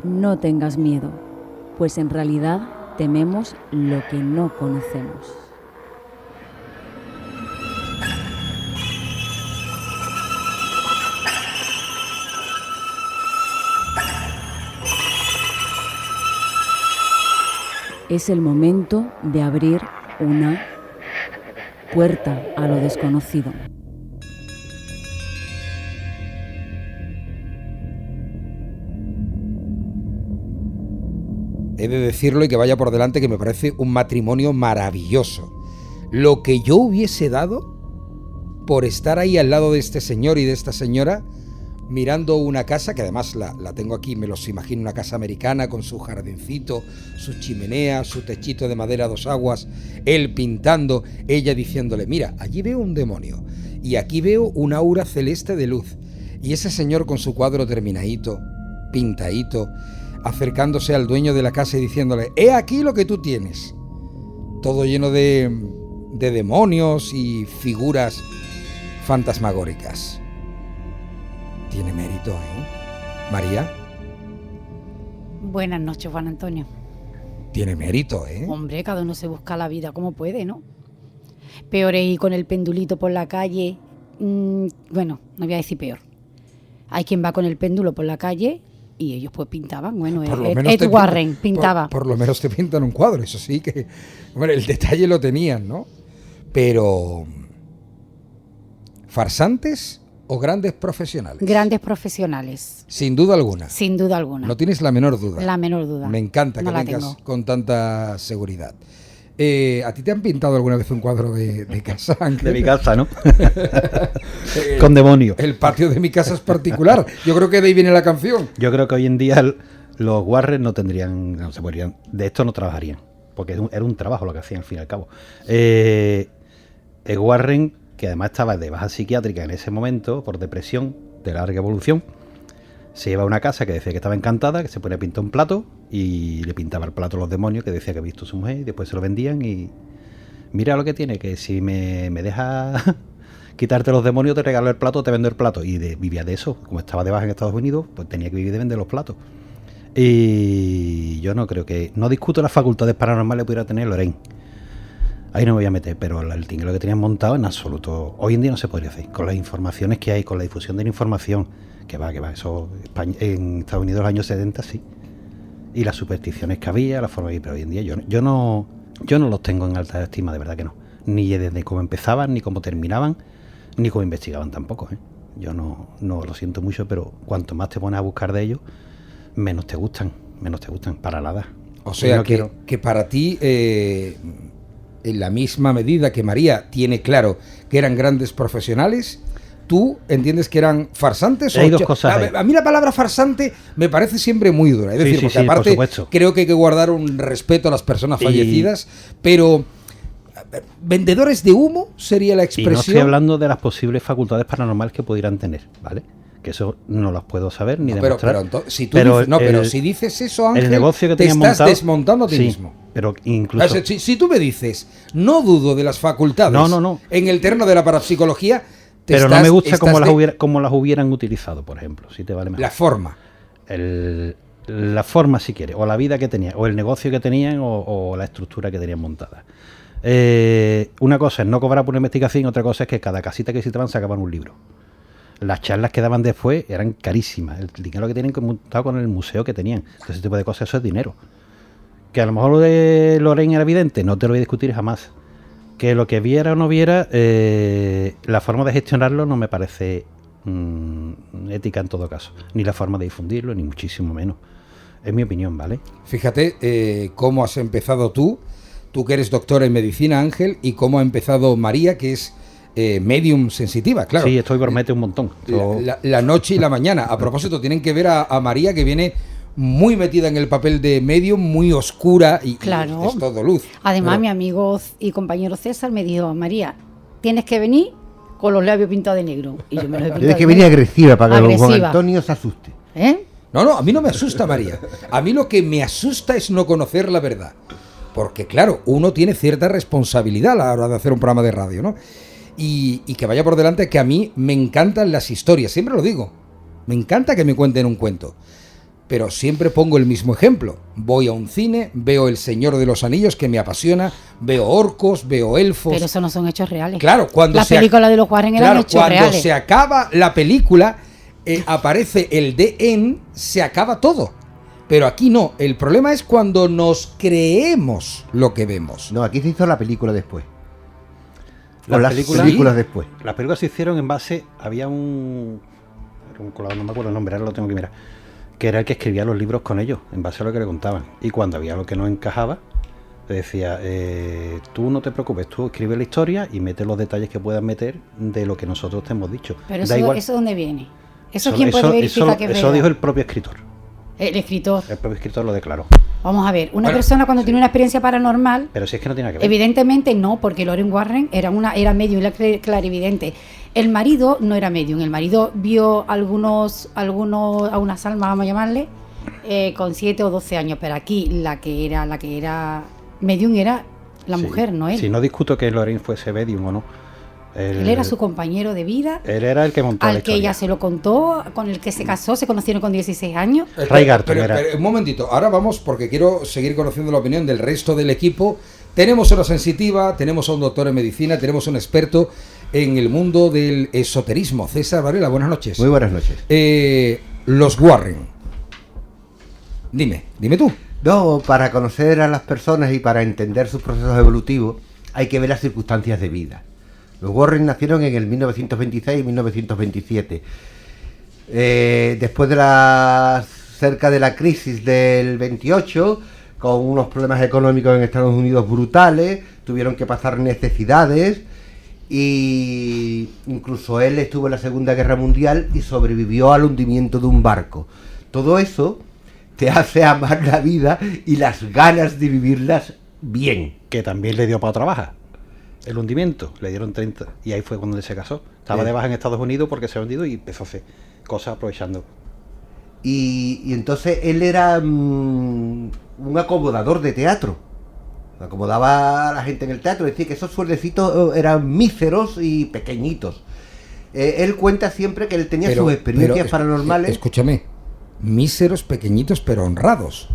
no tengas miedo, pues en realidad tememos lo que no conocemos. Es el momento de abrir una puerta a lo desconocido. He de decirlo y que vaya por delante que me parece un matrimonio maravilloso. Lo que yo hubiese dado por estar ahí al lado de este señor y de esta señora mirando una casa, que además la tengo aquí, me los imagino, una casa americana con su jardincito, su chimenea, su techito de madera a 2 aguas, él pintando, ella diciéndole, mira, allí veo un demonio y aquí veo un aura celeste de luz, y ese señor con su cuadro terminadito, pintadito, acercándose al dueño de la casa y diciéndole, he aquí lo que tú tienes, todo lleno de demonios y figuras fantasmagóricas. Tiene mérito, ¿eh? María. Buenas noches, Juan Antonio. Tiene mérito, ¿eh? Hombre, cada uno se busca la vida como puede, ¿no? Peor es ir con el pendulito por la calle. Bueno, no voy a decir peor. Hay quien va con el péndulo por la calle y ellos pues pintaban. Bueno, Ed Warren pintaba. Por lo menos te pintan un cuadro, eso sí que... Bueno, el detalle lo tenían, ¿no? Pero... ¿farsantes o grandes profesionales? Grandes profesionales. Sin duda alguna. Sin duda alguna. No tienes la menor duda. La menor duda. Me encanta no que vengas con tanta seguridad. ¿A ti te han pintado alguna vez un cuadro de casa, Ángel? De mi casa, ¿no? Con demonios. El patio de mi casa es particular. Yo creo que de ahí viene la canción. Yo creo que hoy en día los Warren no se podrían, de esto no trabajarían, porque era un trabajo lo que hacían al fin y al cabo. El Warren, que además estaba de baja psiquiátrica en ese momento por depresión de larga evolución, se iba a una casa que decía que estaba encantada, que se ponía a pintar un plato y le pintaba el plato a los demonios que decía que había visto su mujer, y después se lo vendían y mira lo que tiene, que si me deja quitarte los demonios te regalo el plato, te vendo el plato, y vivía de eso. Como estaba de baja en Estados Unidos, pues tenía que vivir de vender los platos. Y yo no discuto las facultades paranormales que pudiera tener Lorraine. Ahí no me voy a meter, pero el tinglero que tenían montado en absoluto, hoy en día no se podría hacer, con las informaciones que hay, con la difusión de la información, que va, eso en Estados Unidos en los años 70 sí, y las supersticiones que había, la forma de, pero hoy en día yo no los tengo en alta estima, de verdad que no, ni desde cómo empezaban, ni cómo terminaban, ni cómo investigaban tampoco, ¿eh? Yo no lo siento mucho, pero cuanto más te pones a buscar de ellos, menos te gustan, para nada. O sea, que para ti... en la misma medida que María tiene claro que eran grandes profesionales, ¿tú entiendes que eran farsantes? Hay dos cosas. A mí la palabra farsante me parece siempre muy dura. Es decir, porque aparte creo que hay que guardar un respeto a las personas fallecidas, pero ¿vendedores de humo sería la expresión? Y no estoy hablando de las posibles facultades paranormales que pudieran tener, ¿vale? Que eso no las puedo saber ni demostrar. Pero si dices eso, Ángel, el negocio que te estás montado, desmontando a ti mismo. Pero incluso... Si tú me dices, no dudo de las facultades en el terreno de la parapsicología... Pero no me gusta cómo las hubieran utilizado, por ejemplo, si te vale mejor. La forma. La forma, si quieres, o la vida que tenían, o el negocio que tenían, o la estructura que tenían montada. Una cosa es no cobrar por una investigación, otra cosa es que cada casita que visitaban sacaban un libro. Las charlas que daban después eran carísimas. El dinero que tienen montado con el museo que tenían. Entonces, ese tipo de cosas, eso es dinero. Que a lo mejor lo de Lorraine era evidente, no te lo voy a discutir jamás. Que lo que viera o no viera, la forma de gestionarlo no me parece ética en todo caso. Ni la forma de difundirlo, ni muchísimo menos. Es mi opinión, ¿vale? Fíjate cómo has empezado tú que eres doctora en medicina, Ángel, y cómo ha empezado María, que es medium sensitiva, claro. Sí, esto promete un montón. La noche y la mañana. A propósito, tienen que ver a María, que viene muy metida en el papel de medium, muy oscura y es todo luz. Además, mi amigo y compañero César me dijo, María, tienes que venir con los labios pintados de negro. Y yo me los he pintado. Tienes que venir agresiva para que Juan Antonio se asuste. No, a mí no me asusta, María. A mí lo que me asusta es no conocer la verdad. Porque, claro, uno tiene cierta responsabilidad a la hora de hacer un programa de radio, ¿no? Y que vaya por delante que a mí me encantan las historias, siempre lo digo. Me encanta que me cuenten un cuento. pero siempre pongo el mismo ejemplo. Voy a un cine, veo El Señor de los Anillos, que me apasiona, veo orcos, veo elfos. Pero eso no son hechos reales. Claro, cuando la película de los Warren eran hechos cuando reales. se acaba la película, aparece el DN, se acaba todo. Pero aquí no, el problema es cuando nos creemos lo que vemos. No, aquí se hizo la película después. Las películas después. Las películas se hicieron en base... Había un colador, no me acuerdo el nombre, ahora lo tengo que mirar, que era el que escribía los libros con ellos, en base a lo que le contaban. Y cuando había algo que no encajaba, le decía, tú no te preocupes, tú escribe la historia y mete los detalles que puedas meter de lo que nosotros te hemos dicho. Pero Da igual. ¿eso dónde viene? ¿Eso quién puede verificar que es Eso verdad? dijo el propio escritor. El escritor. El propio escritor lo declaró. Vamos a ver, una persona cuando tiene una experiencia paranormal, Pero si es que no tiene nada que ver. evidentemente no, porque Lauren Warren era medium, era clarividente. El marido no era medium, el marido vio a unas almas, vamos a llamarle, con 7 o 12 años, pero aquí la que era medium era la mujer, no él. Si no discuto que Lorraine fuese medium o no. Él era su compañero de vida. Él era el que montó la al que historia. ella se lo contó, con el que se casó, se conocieron con 16 años. Ray Garton pero, era. pero, un momentito, ahora vamos, porque quiero seguir conociendo la opinión del resto del equipo. Tenemos una sensitiva, tenemos a un doctor en medicina, tenemos un experto en el mundo del esoterismo. César Varela, buenas noches. Muy buenas noches. Los Warren. Dime tú. No, para conocer a las personas y para entender sus procesos evolutivos hay que ver las circunstancias de vida. Los Warren nacieron en el 1926 y 1927. Después de cerca de la crisis del 28, con unos problemas económicos en Estados Unidos brutales, tuvieron que pasar necesidades y incluso él estuvo en la Segunda Guerra Mundial y sobrevivió al hundimiento de un barco. Todo eso te hace amar la vida y las ganas de vivirlas bien. Que también le dio para trabajar. El hundimiento, le dieron 30 y ahí fue cuando él se casó. Estaba de baja en Estados Unidos porque se ha hundido y empezó a hacer cosas aprovechando. Y entonces él era un acomodador de teatro. Acomodaba a la gente en el teatro, decía que esos sueldecitos eran míseros y pequeñitos. Él cuenta siempre que él tenía sus experiencias paranormales. Escúchame, míseros, pequeñitos, pero honrados.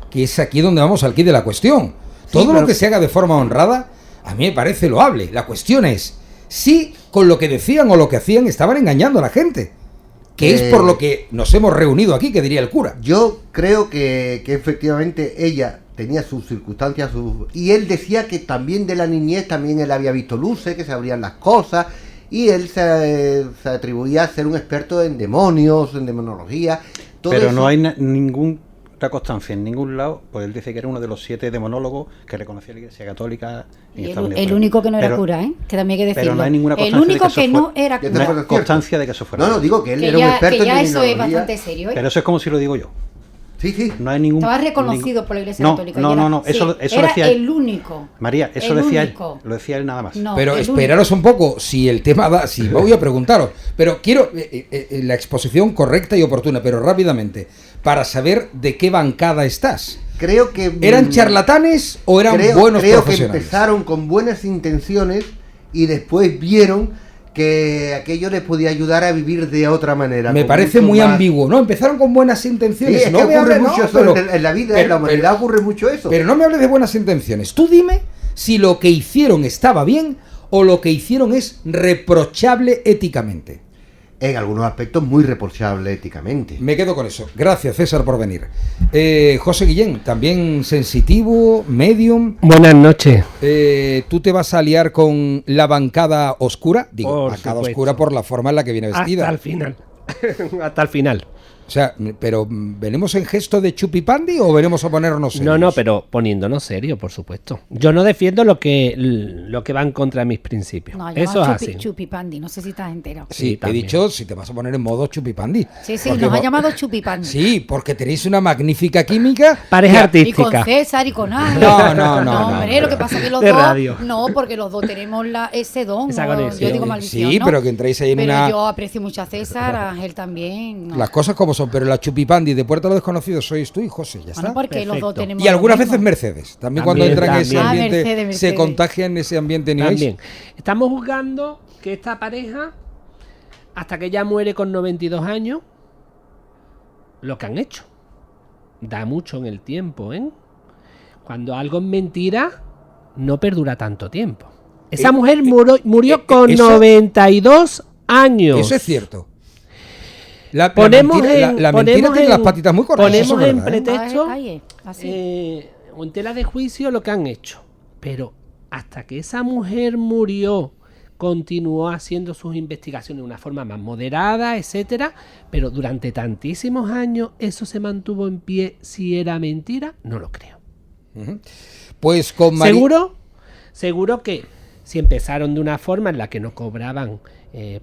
Que es aquí donde vamos al quid de la cuestión. Todo lo que se haga de forma honrada, a mí me parece loable. La cuestión es si con lo que decían o lo que hacían estaban engañando a la gente. Que es por lo que nos hemos reunido aquí, que diría el cura. Yo creo que efectivamente ella tenía sus circunstancias, y él decía que también de la niñez también él había visto luces, que se abrían las cosas, y él se atribuía a ser un experto en demonios, en demonología. Pero eso. no hay ninguna constancia en ningún lado, pues él dice que era uno de los 7 demonólogos que reconocía la Iglesia Católica en Estados Unidos. El único que no era cura, ¿eh? Que también hay que decirlo. Pero no hay ninguna el constancia único de que que eso no era Que cura. te- No hay constancia de que eso fuera. No, digo que él Que era un experto que ya en eso es demonología. bastante serio, ¿eh? Pero eso es como si lo digo yo. Sí. No hay ningún. Estaba reconocido por la Iglesia No, Católica. No, y era- no, sí, eso era decía él. el único. María, eso el decía él. único. Lo decía él nada más. No, Pero el esperaros un poco, si el tema da, si voy a preguntaros, pero quiero la exposición correcta y oportuna, pero rápidamente, para saber de qué bancada estás. Creo que ¿Eran charlatanes o eran buenos creo que profesionales? empezaron con buenas intenciones y después vieron que aquello les podía ayudar a vivir de otra manera. Me con parece mucho muy más. ambiguo, ¿no? Empezaron con buenas Sí, intenciones. es no que me ocurre hables, mucho no, eso pero- en la vida, en la humanidad ocurre mucho eso. Pero no me hables de buenas intenciones. Tú dime si lo que hicieron estaba bien o lo que hicieron es reprochable éticamente. En algunos aspectos muy reprochable éticamente. Me quedo con eso. Gracias, César, por venir. José Guillén, también sensitivo, medium. Buenas noches. ¿Tú te vas a liar con la bancada oscura? Digo, Por bancada supuesto. oscura por la forma en la que viene vestida. Hasta el final. Hasta el final. O sea, pero ¿venimos en gesto de chupipandi o venimos a ponernos serios? No, pero poniéndonos serio, por supuesto. Yo no defiendo lo que va en contra de mis principios. No, Eso es así. Chupipandi, no sé si estás enterado. Sí, he también. dicho si te vas a poner en modo chupipandi. Sí, Porque nos ha vo- llamado Chupipandi. Sí, porque tenéis una magnífica química. Pareja que- Y con artística. César y con Ángel. No, hombre, lo que pasa es que los De dos. radio. No, porque los dos tenemos ese don. Esa ¿no? conexión. Yo digo maldición. Sí, ¿no? pero que entréis ahí en Pero una... yo aprecio mucho a César, a Ángel también. ¿no? Las cosas como son, pero la chupipandi de Puerta a los Desconocidos sois tú y José, ya Bueno, está. porque los dos Perfecto. tenemos. Y algunas lo mismo. veces Mercedes. También cuando También, entran en ese también. ambiente, Mercedes. se contagia en ese ambiente New Age. También. Estamos juzgando que esta pareja, hasta que ella muere con 92 años, lo que han hecho. da mucho en el tiempo, ¿eh? Cuando algo es mentira, no perdura tanto tiempo. Esa mujer murió con eso- 92 años. Eso es cierto. La Ponemos mentira, en- la mentira ponemos tiene las en- patitas muy cortas. eso ponemos es en verdad, ¿eh? pretexto Así. o en tela de juicio lo que han hecho. Pero hasta que esa mujer murió, continuó haciendo sus investigaciones de una forma más moderada, etcétera, pero durante tantísimos años eso se mantuvo en pie. Si era mentira, no lo creo. Pues con Seguro que si empezaron de una forma en la que no cobraban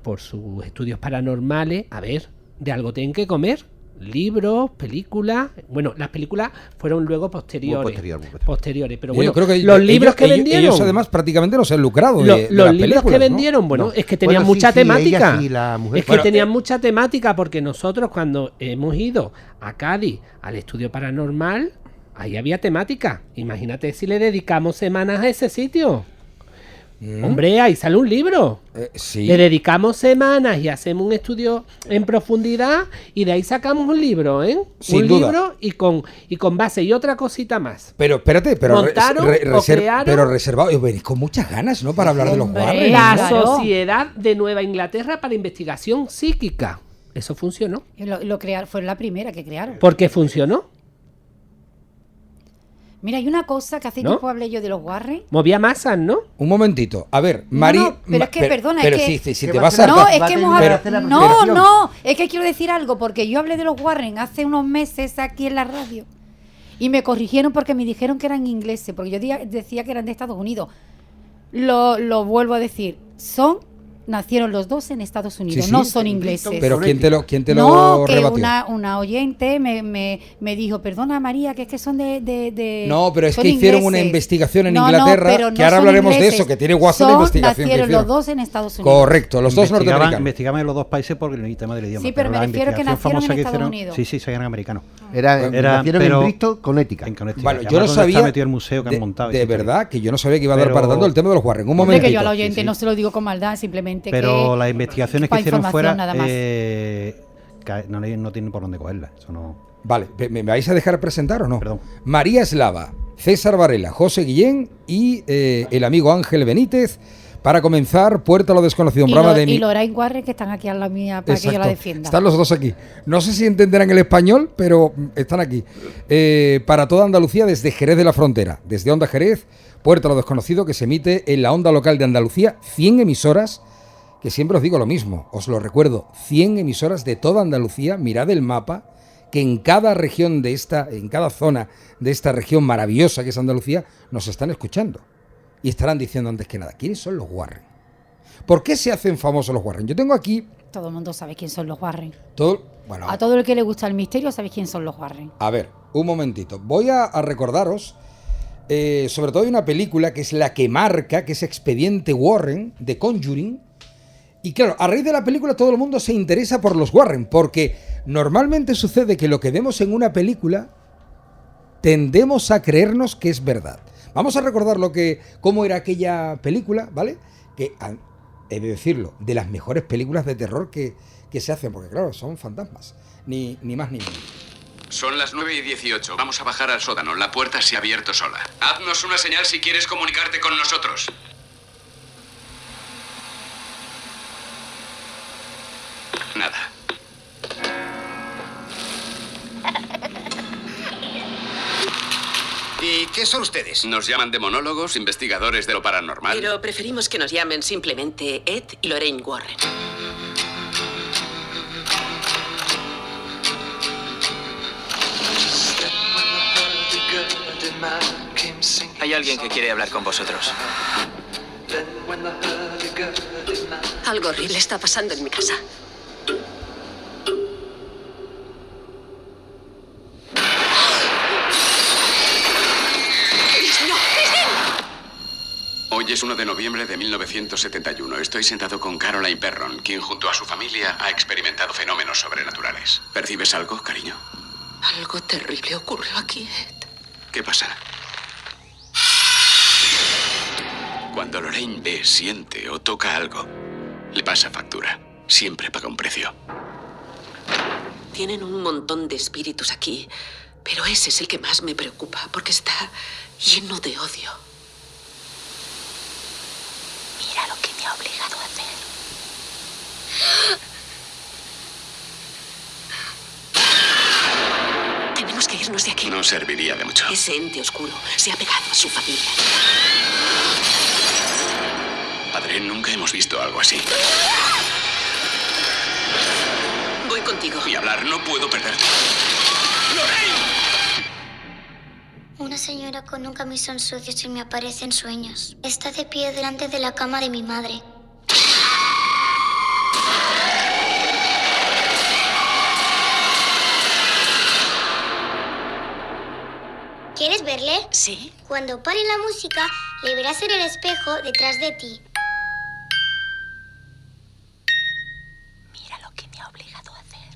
por sus estudios paranormales, a ver, de algo tienen que comer. Libros, películas. Bueno, las películas fueron luego posteriores. Posteriores. Pero bueno, yo creo que los libros que vendieron. Ellos además prácticamente no se han lucrado de los las libros que películas, ¿no? vendieron, bueno, No. es que tenían Bueno, sí, mucha sí, ella temática. sí, la mujer. Es que Bueno, tenían mucha temática porque nosotros cuando hemos ido a Cádiz al estudio paranormal, ahí había temática. Imagínate si le dedicamos semanas a ese sitio. Hombre, ahí sale un libro. Sí. Le dedicamos semanas y hacemos un estudio en profundidad y de ahí sacamos un libro, ¿eh? Sin un duda. libro y con base y otra cosita más. Pero espérate, pero, Montaron o crearon- pero reservado. Y venís con muchas ganas, ¿no? Para hablar de los Hombre. Warren. La Claro. Sociedad de Nueva Inglaterra para Investigación Psíquica. Eso funcionó. Lo crearon, fue la primera que crearon. ¿Por qué funcionó? Mira, hay una cosa que hace ¿No? tiempo hablé yo de los Warren. Movía masas, ¿no? Un momentito. A ver, No, Mari. no, pero es que, perdona, pero es que- si ¿Qué te va a vas hacer? a. No, Va es a que hemos terminar de hablado. hacer la No, presentación. no, es que quiero decir algo, porque yo hablé de los Warren hace unos meses aquí en la radio y me corrigieron porque me dijeron que eran ingleses, porque yo decía que eran de Estados Unidos. Lo vuelvo a decir, nacieron los dos en Estados Unidos, Sí, sí. no son ingleses. Pero ¿quién te lo no, que rebatió? una oyente me dijo, perdona María, que es que son de No, pero es son que hicieron una ingleses". investigación en No, Inglaterra, pero no que ahora son hablaremos de ingleses, eso, que tiene WhatsApp de son- investigación. que Nacieron los hicieron. dos en Estados Unidos. Correcto, los dos norteamericanos. Investigaban en los dos países por el tema del idioma. Sí, pero me la refiero que investigación nacieron famosa en que Estados hicieron- Unidos. Sí, sí, eran americanos. Nacieron pero- en Bristol, Connecticut. En Connecticut. Bueno, Y yo no además donde sabía. está metido el museo que de, han montado. de y todo. verdad que yo no sabía que iba a dar Pero- para tanto el tema de los Warren. Un Hombre, momentito. que yo al oyente sí, sí. no se lo digo con maldad, simplemente Pero que las investigaciones que pa' hicieron información fuera nada más. no tienen por dónde cogerlas. Eso no. Vale, ¿me vais a dejar presentar o no? Perdón. María Eslava, César Varela, José Guillén y el amigo Ángel Benítez para comenzar Puerta a lo Desconocido, un programa de y Lorraine Warren, que están aquí a la mía para que yo la Exacto. defienda. Están los dos aquí. No sé si entenderán el español, pero están aquí. Para toda Andalucía desde Jerez de la Frontera, desde Onda Jerez, Puerta a lo Desconocido, que se emite en la onda local de Andalucía, 100 emisoras, que siempre os digo lo mismo, os lo recuerdo, 100 emisoras de toda Andalucía, mirad el mapa, que en cada región de en cada zona de esta región maravillosa que es Andalucía, nos están escuchando. Y estarán diciendo antes que nada, ¿quiénes son los Warren? ¿Por qué se hacen famosos los Warren? Yo tengo aquí Todo el mundo sabe quién son los Warren. todo... Bueno, A todo el que le gusta el misterio sabe quién son los Warren. a ver, un momentito. Voy a recordaros, sobre todo hay una película que es la que marca, que es Expediente Warren, de Conjuring. Y claro, a raíz de la película todo el mundo se interesa por los Warren, porque normalmente sucede que lo que vemos en una película tendemos a creernos que es verdad. Vamos a recordar cómo era aquella película, ¿vale? Que, he de decirlo, de las mejores películas de terror que se hacen, porque claro, son fantasmas, ni más ni menos. Son las 9:18. Vamos a bajar al sótano. La puerta se ha abierto sola. Haznos una señal si quieres comunicarte con nosotros. Nada. ¿Y qué son ustedes? Nos llaman demonólogos, investigadores de lo paranormal. Pero preferimos que nos llamen simplemente Ed y Lorraine Warren. Hay alguien que quiere hablar con vosotros. Algo horrible está pasando en mi casa. Hoy es 1 de noviembre de 1971. Estoy sentado con Caroline Perron, quien junto a su familia ha experimentado fenómenos sobrenaturales. ¿Percibes algo, cariño? Algo terrible ocurrió aquí, Ed. ¿Qué pasa? Cuando Lorraine ve, siente o toca algo, le pasa factura. Siempre paga un precio. Tienen un montón de espíritus aquí. Pero ese es el que más me preocupa, porque está lleno de odio. Mira lo que me ha obligado a hacer. Tenemos que irnos de aquí. No serviría de mucho. Ese ente oscuro se ha pegado a su familia. Padre, nunca hemos visto algo así. Voy contigo. Ni hablar, no puedo perderte. ¡Lorraine! Una señora con un camisón sucio se me aparece en sueños. Está de pie delante de la cama de mi madre. ¿Quieres verle? Sí. Cuando pare la música, le verás en el espejo detrás de ti. Mira lo que me ha obligado a hacer.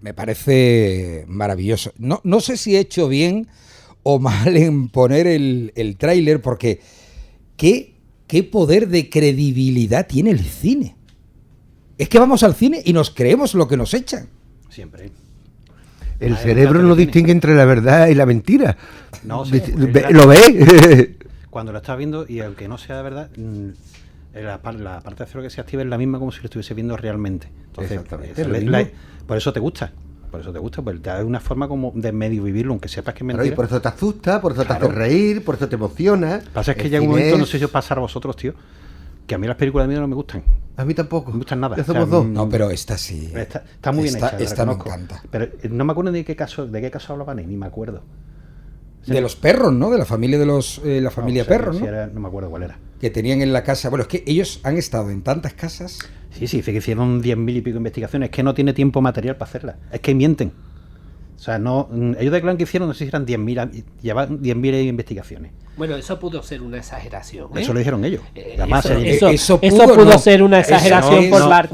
Me parece maravilloso. No sé si he hecho bien o mal en poner el tráiler, porque ¿qué poder de credibilidad tiene el cine? Es que vamos al cine y nos creemos lo que nos echan. Siempre. El cerebro no distingue entre la verdad y la mentira. No, sí, ¿Lo ve? Cuando lo estás viendo, y aunque no sea verdad, la parte de cero que se activa es la misma como si lo estuviese viendo realmente. Entonces, Exactamente, por eso te gusta. Por eso te gusta, pues te da una forma como de medio vivirlo, aunque sepas que es mentira. Y por eso te asusta, por eso te hace reír, por eso te emociona. Lo que pasa es que llega un momento, no sé si os pasará a vosotros, tío, que a mí las películas de miedo no me gustan. A mí tampoco. No me gustan nada. Ya somos dos. No, pero esta sí. Está muy bien hecha. Esta me encanta. Pero no me acuerdo de qué caso hablaban, ni me acuerdo. De los perros, ¿no? De la familia de la familia perros, si ¿no? No me acuerdo cuál era. Que tenían en la casa. Bueno, es que ellos han estado en tantas casas. Sí, dice que hicieron 10.000 y pico investigaciones. Es que no tiene tiempo material para hacerlas. Es que mienten. O sea, ellos declaran que hicieron, no sé si eran 10.000, llevan 10.000 investigaciones. Bueno, eso pudo ser una exageración, ¿eh? Eso lo dijeron ellos. Además, eso pudo ser una exageración por parte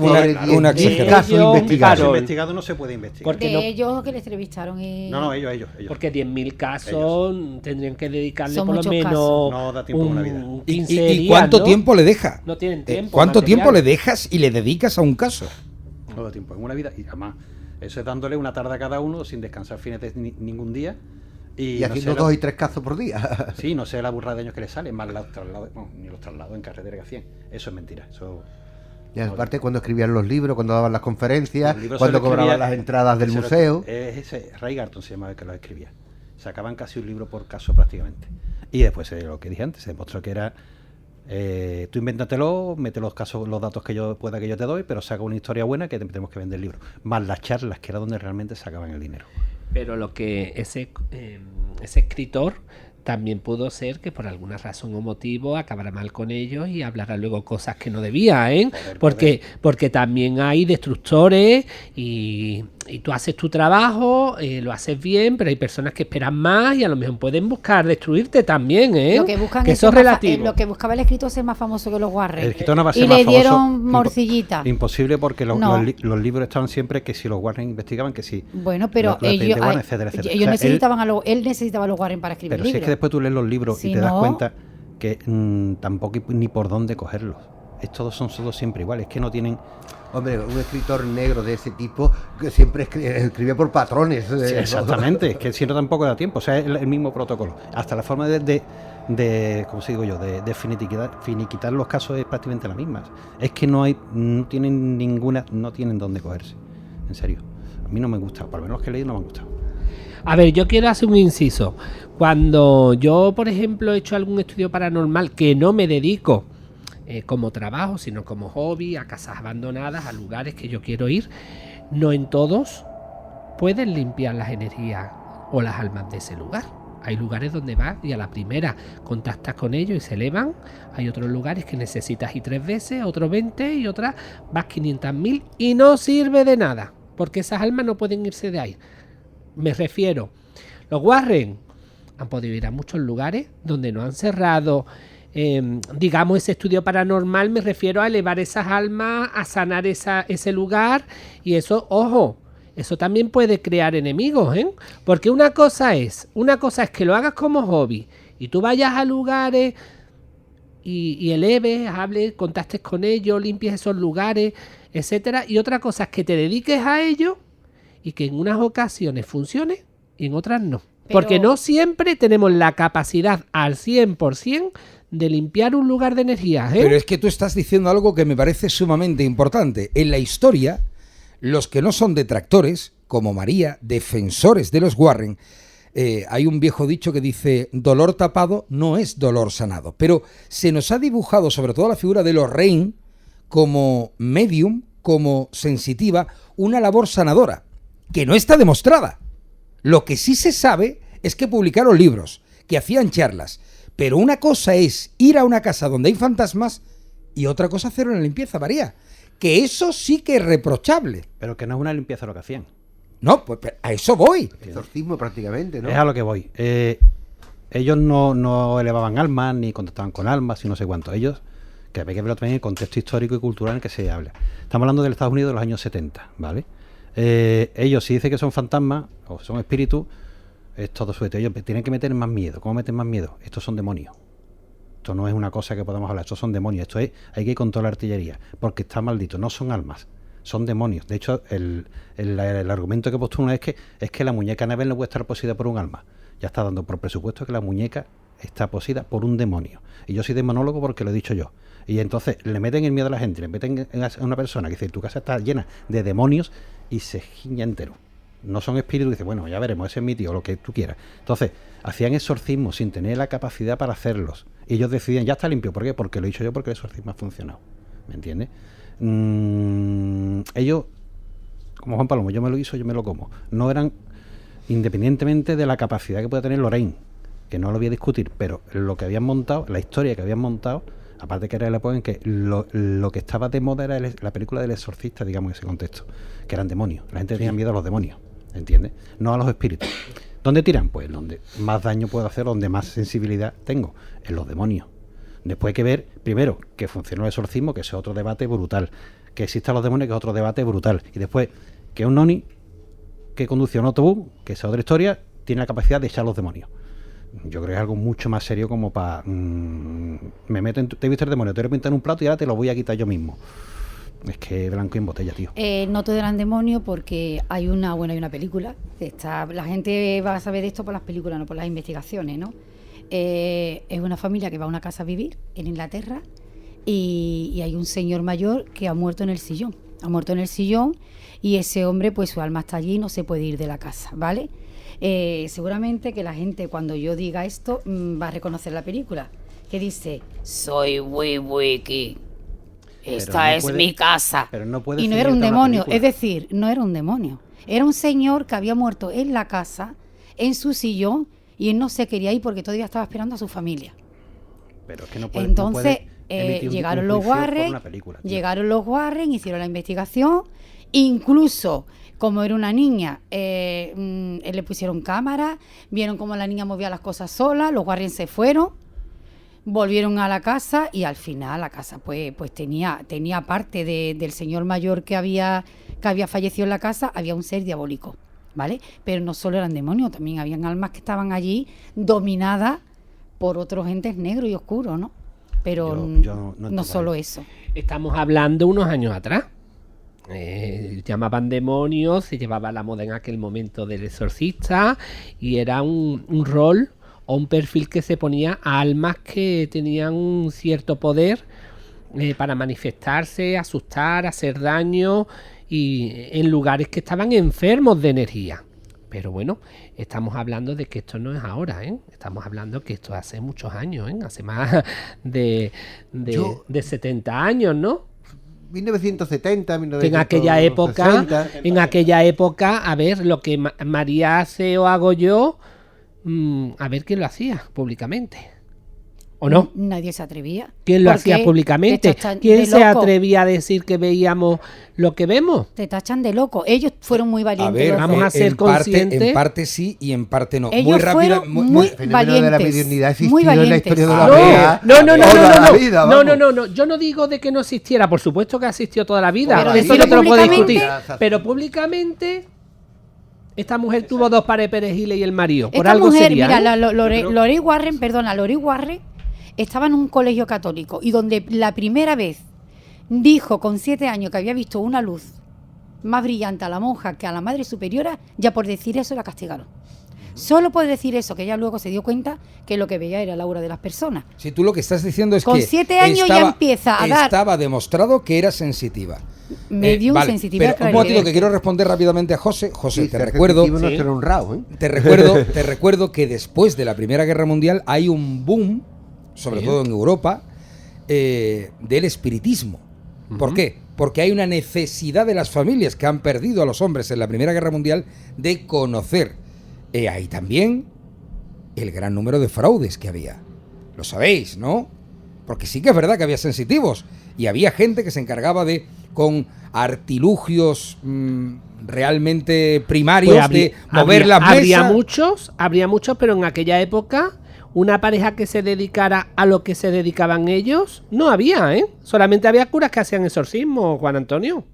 una exageración. Investigado no se puede investigar. Porque ellos que le entrevistaron y... No, ellos. Porque 10.000 casos tendrían que dedicarle Son por lo menos casos. No da tiempo a una vida. 15 ¿Y días, cuánto ¿no? tiempo le deja? No tienen tiempo. ¿Cuánto material. tiempo le dejas y le dedicas a un caso? No da tiempo en una vida. Y además, eso es dándole una tarde a cada uno sin descansar fines de ningún día. Y haciendo 2 y 3 casos por día. Sí, no sé la burrada de años que le salen, más los traslados, ni los traslados en carretera que hacían. Eso es mentira. Eso. Y aparte, cuando escribían los libros, cuando daban las conferencias, cuando cobraban las entradas del museo. Ese Ray Garton se llamaba el que lo escribía. Sacaban casi un libro por caso prácticamente. Y después, lo que dije antes, se demostró que era. Tú invéntatelo, mete los casos, los datos que yo te doy, pero saca una historia buena que tenemos que vender el libro. Más las charlas, que era donde realmente sacaban el dinero. Pero lo que ese escritor también pudo ser que por alguna razón o motivo acabara mal con ellos y hablara luego cosas que no debía, ¿eh? Porque también hay destructores y tú haces tu trabajo, lo haces bien, pero hay personas que esperan más y a lo mejor pueden buscar destruirte también, ¿eh? Lo que buscan que es eso es relativo. Lo que buscaba el escritor es ser más famoso que los Warren. El escritor no va a ser y más le famoso. dieron morcillita. Imposible, porque los libros estaban siempre que si los Warren investigaban, que si. Bueno, pero ellos necesitaban él necesitaba a los Warren para escribir pero libros. Si es que después tú lees los libros y te das cuenta que tampoco hay ni por dónde cogerlos. Son todos siempre iguales, es que no tienen. Hombre, un escritor negro de ese tipo que siempre escribe por patrones. Sí, exactamente, es que si no tampoco da tiempo, o sea, es el mismo protocolo. Hasta la forma de ¿cómo se digo yo? De finiquitar los casos es prácticamente la misma. Es que no tienen dónde cogerse. En serio. A mí no me gusta, por lo menos los que he leído no me han gustado. A ver, yo quiero hacer un inciso. Cuando yo, por ejemplo, he hecho algún estudio paranormal que no me dedico como trabajo, sino como hobby, a casas abandonadas, a lugares que yo quiero ir, no en todos pueden limpiar las energías o las almas de ese lugar. Hay lugares donde vas y a la primera contactas con ellos y se elevan. Hay otros lugares que necesitas ir 3 veces, otros 20 y otras vas 500.000 y no sirve de nada, porque esas almas no pueden irse de ahí. Me refiero, los Warren han podido ir a muchos lugares donde no han cerrado, digamos, ese estudio paranormal. Me refiero a elevar esas almas, a sanar ese lugar, y eso, ojo, eso también puede crear enemigos, ¿eh? Porque una cosa es que lo hagas como hobby y tú vayas a lugares y eleves, hables, contactes con ellos, limpies esos lugares, etcétera. Y otra cosa es que te dediques a ello y que en unas ocasiones funcione y en otras no. Porque no siempre tenemos la capacidad al 100% de limpiar un lugar de energía, ¿eh? Pero es que tú estás diciendo algo que me parece sumamente importante. En la historia, los que no son detractores, como María, defensores de los Warren, hay un viejo dicho que dice, dolor tapado no es dolor sanado. Pero se nos ha dibujado sobre todo la figura de Lorraine como medium, como sensitiva, una labor sanadora, que no está demostrada. Lo que sí se sabe es que publicaron libros, que hacían charlas, pero una cosa es ir a una casa donde hay fantasmas y otra cosa hacer una limpieza, María. Que eso sí que es reprochable. Pero que no es una limpieza lo que hacían. No, pues a eso voy. Exorcismo prácticamente, ¿no? Es a lo que voy. Ellos no elevaban almas ni contactaban con almas y no sé cuánto. Ellos, que hay que verlo también en el contexto histórico y cultural en el que se habla. Estamos hablando del Estados Unidos de los años 70, ¿vale? Ellos si dicen que son fantasmas o son espíritus, es todo suelto. Ellos tienen que meter más miedo. ¿Cómo meten más miedo? Estos son demonios. Esto no es una cosa que podamos hablar. Estos son demonios. Esto es, hay que ir con toda la artillería. Porque está maldito. No son almas. Son demonios. De hecho, el argumento que postula es que la muñeca Annabelle no puede estar poseída por un alma. Ya está dando por presupuesto que la muñeca está poseída por un demonio. Y yo soy demonólogo porque lo he dicho yo. Y entonces le meten el miedo a la gente. Le meten a una persona que dice, tu casa está llena de demonios y se giña entero. No son espíritus, dice, bueno, ya veremos, ese es mi tío, lo que tú quieras. Entonces, hacían exorcismos sin tener la capacidad para hacerlos. Y ellos decidían, ya está limpio. ¿Por qué? Porque lo he dicho yo, porque el exorcismo ha funcionado. ¿Me entiendes? Ellos, como Juan Palomo, yo me lo hizo, yo me lo como. No eran, independientemente de la capacidad que pueda tener Lorraine, que no lo voy a discutir, pero lo que habían montado, la historia que habían montado, aparte que era la época en que lo que estaba de moda era la película del exorcista, digamos, en ese contexto, que eran demonios. La gente tenía miedo a los demonios, ¿entiendes? No a los espíritus. ¿Dónde tiran? Pues donde más daño puedo hacer, donde más sensibilidad tengo, en los demonios. Después hay que ver, primero, que funciona el exorcismo, que ese es otro debate brutal. Que existan los demonios, que es otro debate brutal. Y después, que un noni que conduce un autobús, que esa otra historia, tiene la capacidad de echar los demonios. Yo creo que es algo mucho más serio como para... me meto en... Te he visto el demonio, te voy a pintar en un plato y ahora te lo voy a quitar yo mismo. Es que blanco y en botella, tío. No todo eran demonios porque hay una película. La gente va a saber de esto por las películas, no por las investigaciones, ¿no? Es una familia que va a una casa a vivir en Inglaterra y hay un señor mayor que ha muerto en el sillón. Ha muerto en el sillón y ese hombre, pues su alma está allí y no se puede ir de la casa, ¿vale? Seguramente que la gente, cuando yo diga esto, va a reconocer la película, que dice, soy Wiki, esta es mi casa. Pero no puede y no era un demonio, es decir, no era un demonio. Era un señor que había muerto en la casa, en su sillón, y él no se quería ir porque todavía estaba esperando a su familia. Pero es que no puede, entonces, llegaron los Warren, hicieron la investigación, incluso como era una niña, le pusieron cámara, vieron cómo la niña movía las cosas sola, los Warren se fueron, volvieron a la casa y al final la casa pues tenía parte del señor mayor que había fallecido en la casa, había un ser diabólico, ¿vale? Pero no solo eran demonios, también habían almas que estaban allí dominadas por otros entes negros y oscuros, ¿no? Pero no solo eso. Estamos hablando unos años atrás. Llamaban demonios, se llevaba la moda en aquel momento del exorcista y era un rol o un perfil que se ponía a almas que tenían un cierto poder para manifestarse, asustar, hacer daño y en lugares que estaban enfermos de energía. Pero bueno, estamos hablando de que esto no es ahora, ¿eh? Estamos hablando que esto hace muchos años, ¿eh? Hace más de 70 años, ¿no? 1970, 1960. Que en aquella época, a ver, lo que María hace o hago yo, a ver quién lo hacía públicamente. ¿O no? Nadie se atrevía. ¿Quién lo hacía públicamente? ¿Quién se atrevía a decir que veíamos lo que vemos? Te tachan de loco. Ellos fueron muy valientes. A ver, vamos a ser conscientes. En parte sí y en parte no. Ellos fueron muy valientes. De la mediunidad existió muy en la historia de la vida. No. Yo no digo de que no existiera. Por supuesto que asistió toda la vida. Pero eso no te lo puedo discutir. Pero públicamente... Esta mujer tuvo 2 pares de perejiles y el marido. Por algo mujer, sería. Mira, Lorraine Warren, estaba en un colegio católico y donde la primera vez dijo con 7 años que había visto una luz más brillante a la monja que a la madre superiora, ya por decir eso la castigaron. Solo por decir eso, que ella luego se dio cuenta que lo que veía era el aura de las personas. Si tú lo que estás diciendo es con que 7 años ya empieza a dar... Estaba demostrado que era sensitiva. Medium, vale, sensitiva, pero un motivo que quiero responder rápidamente a José. José, Sí, te ser recuerdo... sensitivo no ser honrado, ¿eh? Te recuerdo que después de la Primera Guerra Mundial hay un boom, sobre todo en Europa, del espiritismo. ¿Por qué? Porque hay una necesidad de las familias que han perdido a los hombres en la Primera Guerra Mundial de conocer. Hay también el gran número de fraudes que había. Lo sabéis, ¿no? Porque sí que es verdad que había sensitivos y había gente que se encargaba de, con artilugios realmente primarios, de mover las mesas. Habría muchos, pero en aquella época una pareja que se dedicara a lo que se dedicaban ellos no había, ¿eh? Solamente había curas que hacían exorcismo, Juan Antonio.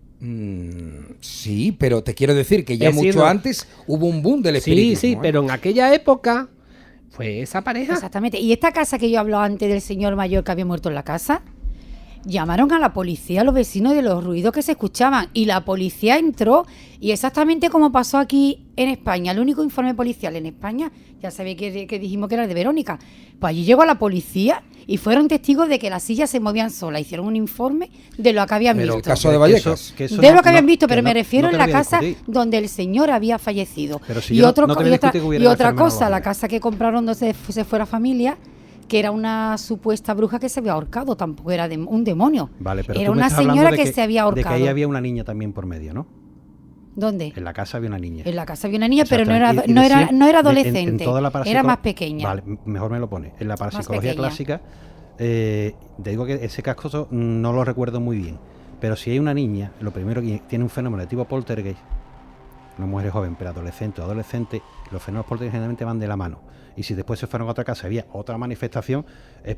Sí, pero te quiero decir que ya mucho antes hubo un boom del espiritismo. Sí, pero en aquella época fue esa pareja. Exactamente. Y esta casa que yo hablaba antes del señor mayor que había muerto en la casa, llamaron a la policía, a los vecinos, de los ruidos que se escuchaban, y la policía entró, y exactamente como pasó aquí en España, el único informe policial en España, ya sabéis que dijimos que era el de Verónica, pues allí llegó la policía y fueron testigos de que las sillas se movían solas, hicieron un informe de lo que habían visto. El caso de Vallecas. De lo que habían visto, pero me refiero en la casa donde el señor había fallecido. Y otra cosa, la casa que compraron donde se fue la familia, que era una supuesta bruja que se había ahorcado, tampoco era un demonio. Vale, pero era una señora que se había ahorcado. De que ahí había una niña también por medio, ¿no? ¿Dónde? En la casa había una niña. En la casa había una niña, pero no era adolescente, en toda la era más pequeña. Vale, mejor me lo pone. En la parapsicología clásica, te digo que ese caso no lo recuerdo muy bien, pero si hay una niña, lo primero que tiene un fenómeno de tipo poltergeist, una mujer joven, pero adolescente, los fenómenos poltergeist generalmente van de la mano. Y si después se fueron a otra casa, había otra manifestación,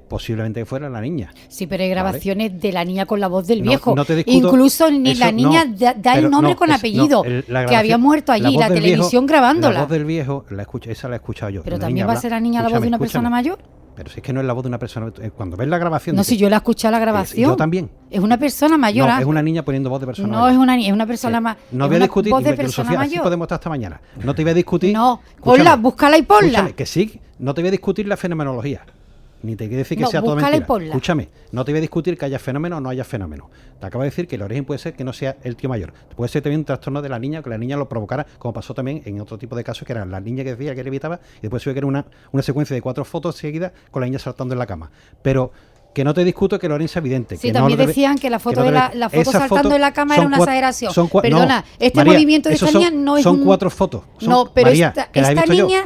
posiblemente que fuera la niña. Sí, pero hay grabaciones de la niña con la voz del viejo. No te discuto, incluso la niña da el nombre con apellido, que había muerto allí, la televisión grabándola. La voz del viejo, esa la he escuchado yo. Pero también va a ser la niña la voz de una persona mayor. Pero si es que no es la voz de una persona... Cuando ves la grabación... No, si yo la he escuchado la grabación. Yo también. Es una persona mayor. No, es una niña poniendo voz de persona mayor. No, es una persona mayor. No voy a discutir, Sofía, así podemos estar hasta mañana. No te voy a discutir... No, ponla, búscala y ponla. Escúchame, que sí, no te voy a discutir la fenomenología. Ni te quiero decir que sea todo mentira. Escúchame, no te voy a discutir que haya fenómeno o no haya fenómeno. Te acabo de decir que el origen puede ser que no sea el tío mayor. Puede ser también un trastorno de la niña, que la niña lo provocara, como pasó también en otro tipo de casos, que era la niña que decía que le evitaba, y después se ve que era una secuencia de 4 fotos seguidas con la niña saltando en la cama. Pero que no te discuto que el origen sea evidente. Sí, que también no decían que la foto saltando en la cama era una exageración. Perdona, María, movimiento de esta niña no es son 4 fotos. Pero María, esta niña...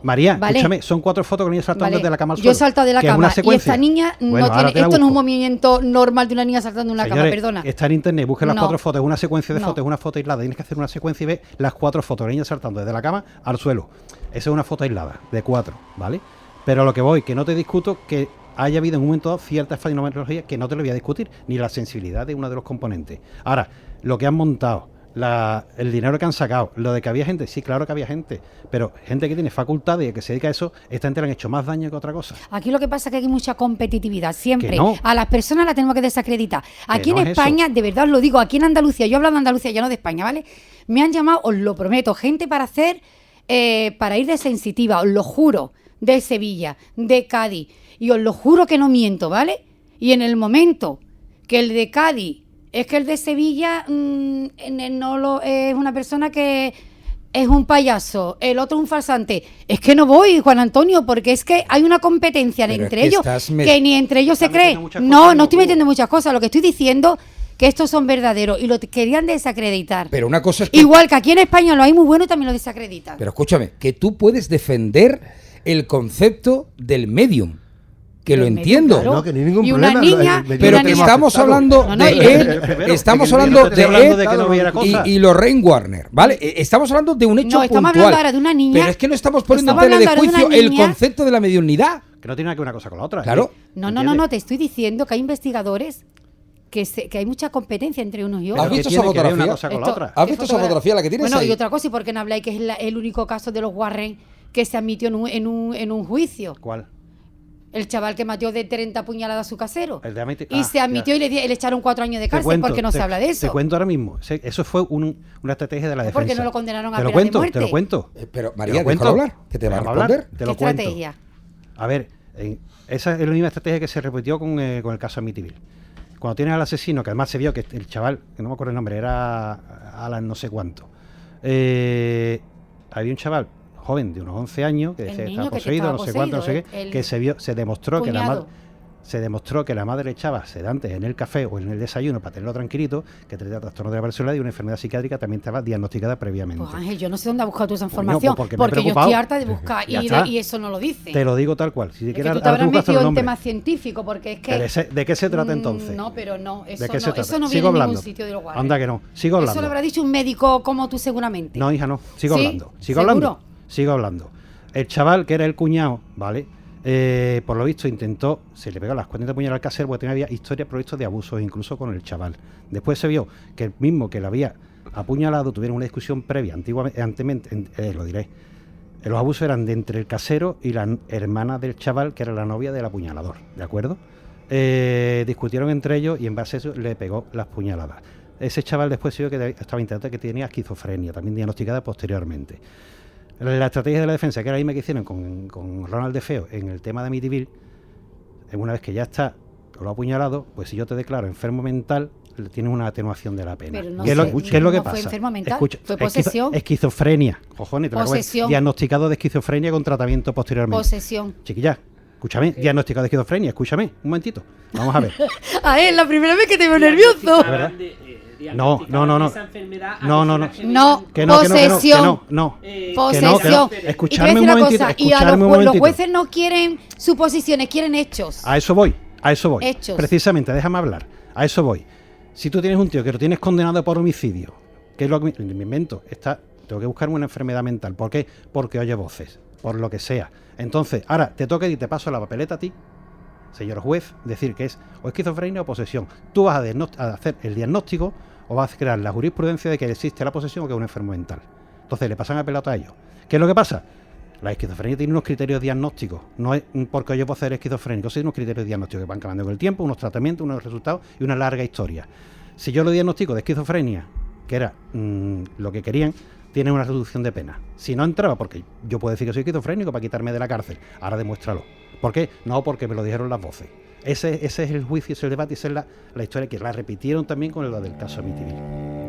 María, escúchame, son 4 fotos con la niña saltando desde la cama al suelo. Yo he saltado de la cama y esta niña no tiene... Esto no es un movimiento normal de una niña saltando en una cama, perdona. Está en internet, busca las 4 fotos, es una secuencia de fotos, es una foto aislada. Tienes que hacer una secuencia y ver las 4 fotos de la niña saltando desde la cama al suelo. Esa es una foto aislada, de 4, ¿vale? Pero a lo que voy, que no te discuto que haya habido en un momento dado cierta fenomenología que no te lo voy a discutir, ni la sensibilidad de uno de los componentes. Ahora, lo que han montado, el dinero que han sacado, lo de que había gente, sí, claro que había gente, pero gente que tiene facultades y que se dedica a eso, esta gente le han hecho más daño que otra cosa. Aquí lo que pasa es que hay mucha competitividad, siempre. A las personas las tenemos que desacreditar. Aquí en España, de verdad os lo digo, aquí en Andalucía, yo hablo de Andalucía, ya no de España, ¿vale? Me han llamado, os lo prometo, gente para ir de sensitiva, os lo juro, de Sevilla, de Cádiz. Y os lo juro que no miento, ¿vale? Y en el momento que el de Cádiz es que el de Sevilla es una persona que es un payaso, el otro un farsante, es que no voy, Juan Antonio, porque es que hay una competencia entre ellos que ni entre ellos se cree. No estoy metiendo muchas cosas, lo que estoy diciendo que estos son verdaderos y lo querían desacreditar. Pero una cosa es que... Igual que aquí en España lo hay muy bueno y también lo desacreditan. Pero escúchame, que tú puedes defender el concepto del medium. Que lo entiendo. Claro. No, que no hay ningún problema. Niña, pero que estamos hablando estamos hablando de Ed y Lorraine Warner, ¿vale? Estamos hablando de un hecho puntual. Estamos hablando ahora de una niña. Pero es que no estamos poniendo en tela de juicio el concepto de la mediunidad. Que no tiene nada que ver una cosa con la otra. Claro. No, te estoy diciendo que hay investigadores que hay mucha competencia entre unos y otros. ¿Has visto esa fotografía? ¿Has visto esa fotografía la que tienes ahí? Bueno, y otra cosa, ¿y por qué no habláis que es el único caso de los Warren que se admitió en un juicio? ¿Cuál? El chaval que mató de 30 puñaladas a su casero. El de y se admitió y le echaron 4 años de cárcel porque no se habla de eso. Te cuento ahora mismo. Eso fue una estrategia de la defensa. Porque no lo condenaron a pena de muerte. Te lo cuento. Pero María, déjalo hablar, que te va a responder. Te lo ¿Qué cuento. estrategia? A ver, esa es la misma estrategia que se repitió con el caso Amityville. Cuando tienes al asesino, que además se vio que el chaval, que no me acuerdo el nombre, era Alan no sé cuánto. Había un chaval joven de unos 11 años que decía que estaba poseído, no sé cuánto, no sé qué, que se demostró que la madre le echaba sedantes en el café o en el desayuno para tenerlo tranquilito, que tenía trastorno de la personalidad y una enfermedad psiquiátrica también estaba diagnosticada previamente. Pues Ángel, yo no sé dónde has buscado tú esa información, porque yo estoy harta de buscar y eso no lo dice. Te lo digo tal cual. Si es quieres, que tú te habrás metido en temas científicos, porque es que... ¿De qué se trata entonces? No, pero no, eso Sigo no viene en hablando. ningún sitio de lugar. Anda que no, sigo hablando. Eso lo habrá dicho un médico como tú seguramente. No, hija, no, sigo ¿Sí? hablando. ¿Seguro? Sigo hablando. El chaval, que era el cuñado, ¿vale? Por lo visto se le pegó las 40 puñaladas al casero porque había historias provistas de abusos incluso con el chaval. Después se vio que el mismo que le había apuñalado tuvieron una discusión previa, lo diré. Los abusos eran de entre el casero y la hermana del chaval, que era la novia del apuñalador, ¿de acuerdo? Discutieron entre ellos y en base a eso le pegó las puñaladas. Ese chaval después se vio que estaba intentando, que tenía esquizofrenia, también diagnosticada posteriormente. La estrategia de la defensa, que era la misma que hicieron con Ronald de Feo en el tema de Amityville, una vez que ya está lo ha apuñalado, pues si yo te declaro enfermo mental, tienes una atenuación de la pena. Pero no ¿Qué es lo que no pasa? Fue enfermo mental, Escucha, fue posesión. Esquizofrenia, cojones, Posesión. diagnosticado de esquizofrenia con tratamiento posteriormente. Posesión. Chiquilla, escúchame, diagnosticado de esquizofrenia, escúchame, un momentito, vamos a ver. Es la primera vez que te veo nervioso. ¿Verdad? No. Posesión. Posesión. Escucharme un momentito. Y los jueces no quieren suposiciones, quieren hechos. A eso voy. Hechos. Precisamente, déjame hablar. A eso voy. Si tú tienes un tío que lo tienes condenado por homicidio, que es lo que me invento, tengo que buscarme una enfermedad mental. ¿Por qué? Porque oye voces, por lo que sea. Entonces, ahora te toca y te paso la papeleta a ti, señor juez, decir que es o esquizofrenia o posesión. Tú vas a hacer el diagnóstico o vas a crear la jurisprudencia de que existe la posesión o que es un enfermo mental. Entonces le pasan la pelota a ellos. ¿Qué es lo que pasa? La esquizofrenia tiene unos criterios diagnósticos. No es porque yo puedo ser esquizofrénico, sino unos criterios diagnósticos que van cambiando con el tiempo, unos tratamientos, unos resultados y una larga historia. Si yo lo diagnostico de esquizofrenia, que era lo que querían, tiene una reducción de pena. Si no entraba, porque yo puedo decir que soy esquizofrénico para quitarme de la cárcel, ahora demuéstralo. ¿Por qué? No, porque me lo dijeron las voces. Ese es el juicio, ese es el debate, esa es la historia que la repitieron también con lo del caso Amityville.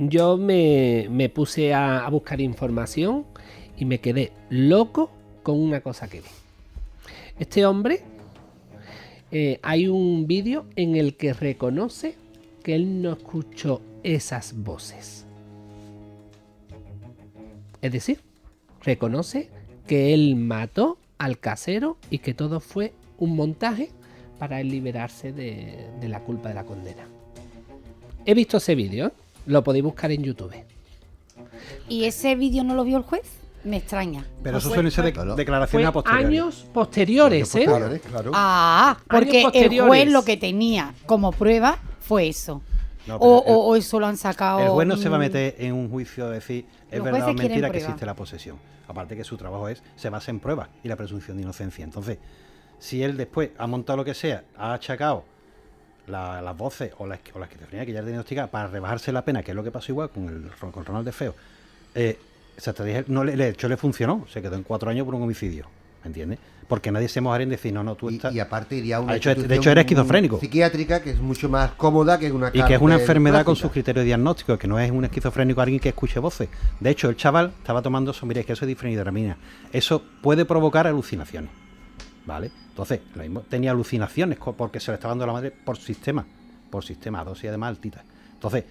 Yo me puse a buscar información y me quedé loco con una cosa que vi. Este hombre, hay un vídeo en el que reconoce que él no escuchó esas voces. Es decir, reconoce que él mató al casero y que todo fue un montaje para él liberarse de la culpa de la condena. He visto ese vídeo, ¿eh? Lo podéis buscar en YouTube. ¿Y ese vídeo no lo vio el juez? Me extraña. Pero eso suelen ser declaraciones a posteriori. Años posteriores, ¿eh? Claro. Porque el juez lo que tenía como prueba fue eso. No, o eso lo han sacado. El juez no se va a meter en un juicio de decir es Los verdad o jueces quieren mentira que prueba. existe la posesión. Aparte que su trabajo se basa en pruebas y la presunción de inocencia. Entonces, si él después ha montado lo que sea, ha achacado las voces o la esquizofrenia que ya tiene diagnosticada para rebajarse la pena, que es lo que pasó igual con Ronald de Feo, esa estrategia le funcionó, se quedó en 4 años por un homicidio, ¿me entiendes? Porque nadie se mojaría en decir, no, tú estás... Y aparte iría a una de hecho era esquizofrénico. Psiquiátrica, que es mucho más cómoda que una y que es una enfermedad con clásica. sus criterios diagnósticos, que no es un esquizofrénico alguien que escuche voces. De hecho, el chaval estaba tomando eso, mire, que eso es difenhidramina. Eso puede provocar alucinaciones, ¿vale? Entonces, lo mismo, tenía alucinaciones porque se le estaba dando a la madre por sistema, dosis además altita. Entonces,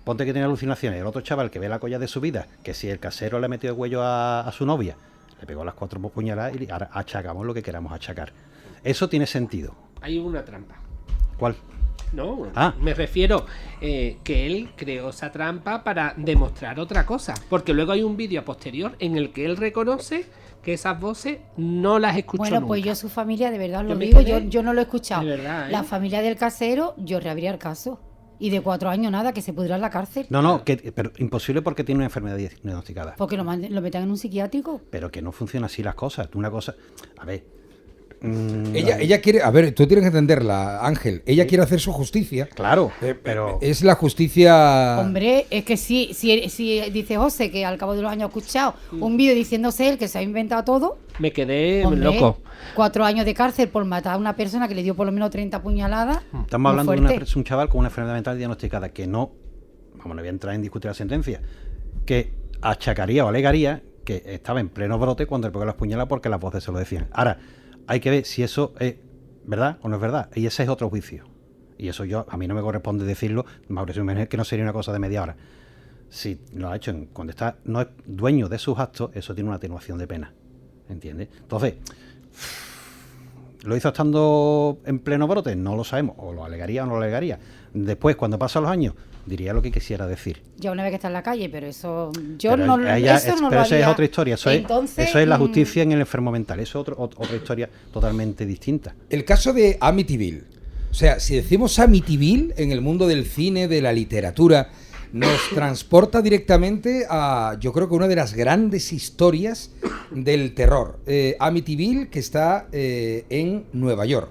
ponte que tiene alucinaciones. El otro chaval que ve la colla de su vida, que si el casero le metió el cuello a su novia, le pegó las 4 puñaladas y ahora achacamos lo que queramos achacar. Eso tiene sentido. Hay una trampa. ¿Cuál? No, Ah. me refiero que él creó esa trampa para demostrar otra cosa. Porque luego hay un vídeo a posterior en el que él reconoce que esas voces no las escuchó Bueno, nunca. pues yo su familia, de verdad Yo lo me digo, quedé- yo no lo he escuchado. de verdad, ¿eh? La familia del casero, yo reabría el caso. Y de 4 años nada, que se pudra en la cárcel. No, pero imposible porque tiene una enfermedad diagnosticada. Porque lo metan en un psiquiátrico. Pero que no funciona así las cosas. Una cosa... A ver... Ella quiere, a ver, tú tienes que entenderla, Ángel. Ella quiere hacer su justicia. Claro, pero... Es la justicia. Hombre, es que si dice José que al cabo de los años ha escuchado un vídeo diciéndose él que se ha inventado todo. Me quedé Hombre, loco. 4 años de cárcel por matar a una persona que le dio por lo menos 30 puñaladas. Estamos muy hablando de fuerte. un chaval con una enfermedad mental diagnosticada que no, vamos, no voy a entrar en discutir la sentencia, que achacaría o alegaría que estaba en pleno brote cuando le pegó las puñaladas porque las voces se lo decían. Ahora, hay que ver si eso es verdad o no es verdad. Y ese es otro juicio. Y eso a mí no me corresponde decirlo, Mauricio Jiménez, que no sería una cosa de media hora. Si lo ha hecho cuando está no es dueño de sus actos, eso tiene una atenuación de pena. ¿Entiendes? Entonces, ¿lo hizo estando en pleno brote? No lo sabemos. O lo alegaría o no lo alegaría. Después, cuando pasan los años, diría lo que quisiera decir. Ya una vez que está en la calle, pero eso yo Pero no ella- eso no pero lo eso es haría. otra historia. Eso, Entonces, eso es la justicia en el enfermo mental. Eso es otra historia totalmente distinta. El caso de Amityville. O sea, si decimos Amityville en el mundo del cine, de la literatura, nos transporta directamente a, yo creo que una de las grandes historias del terror. Amityville, que está en Nueva York.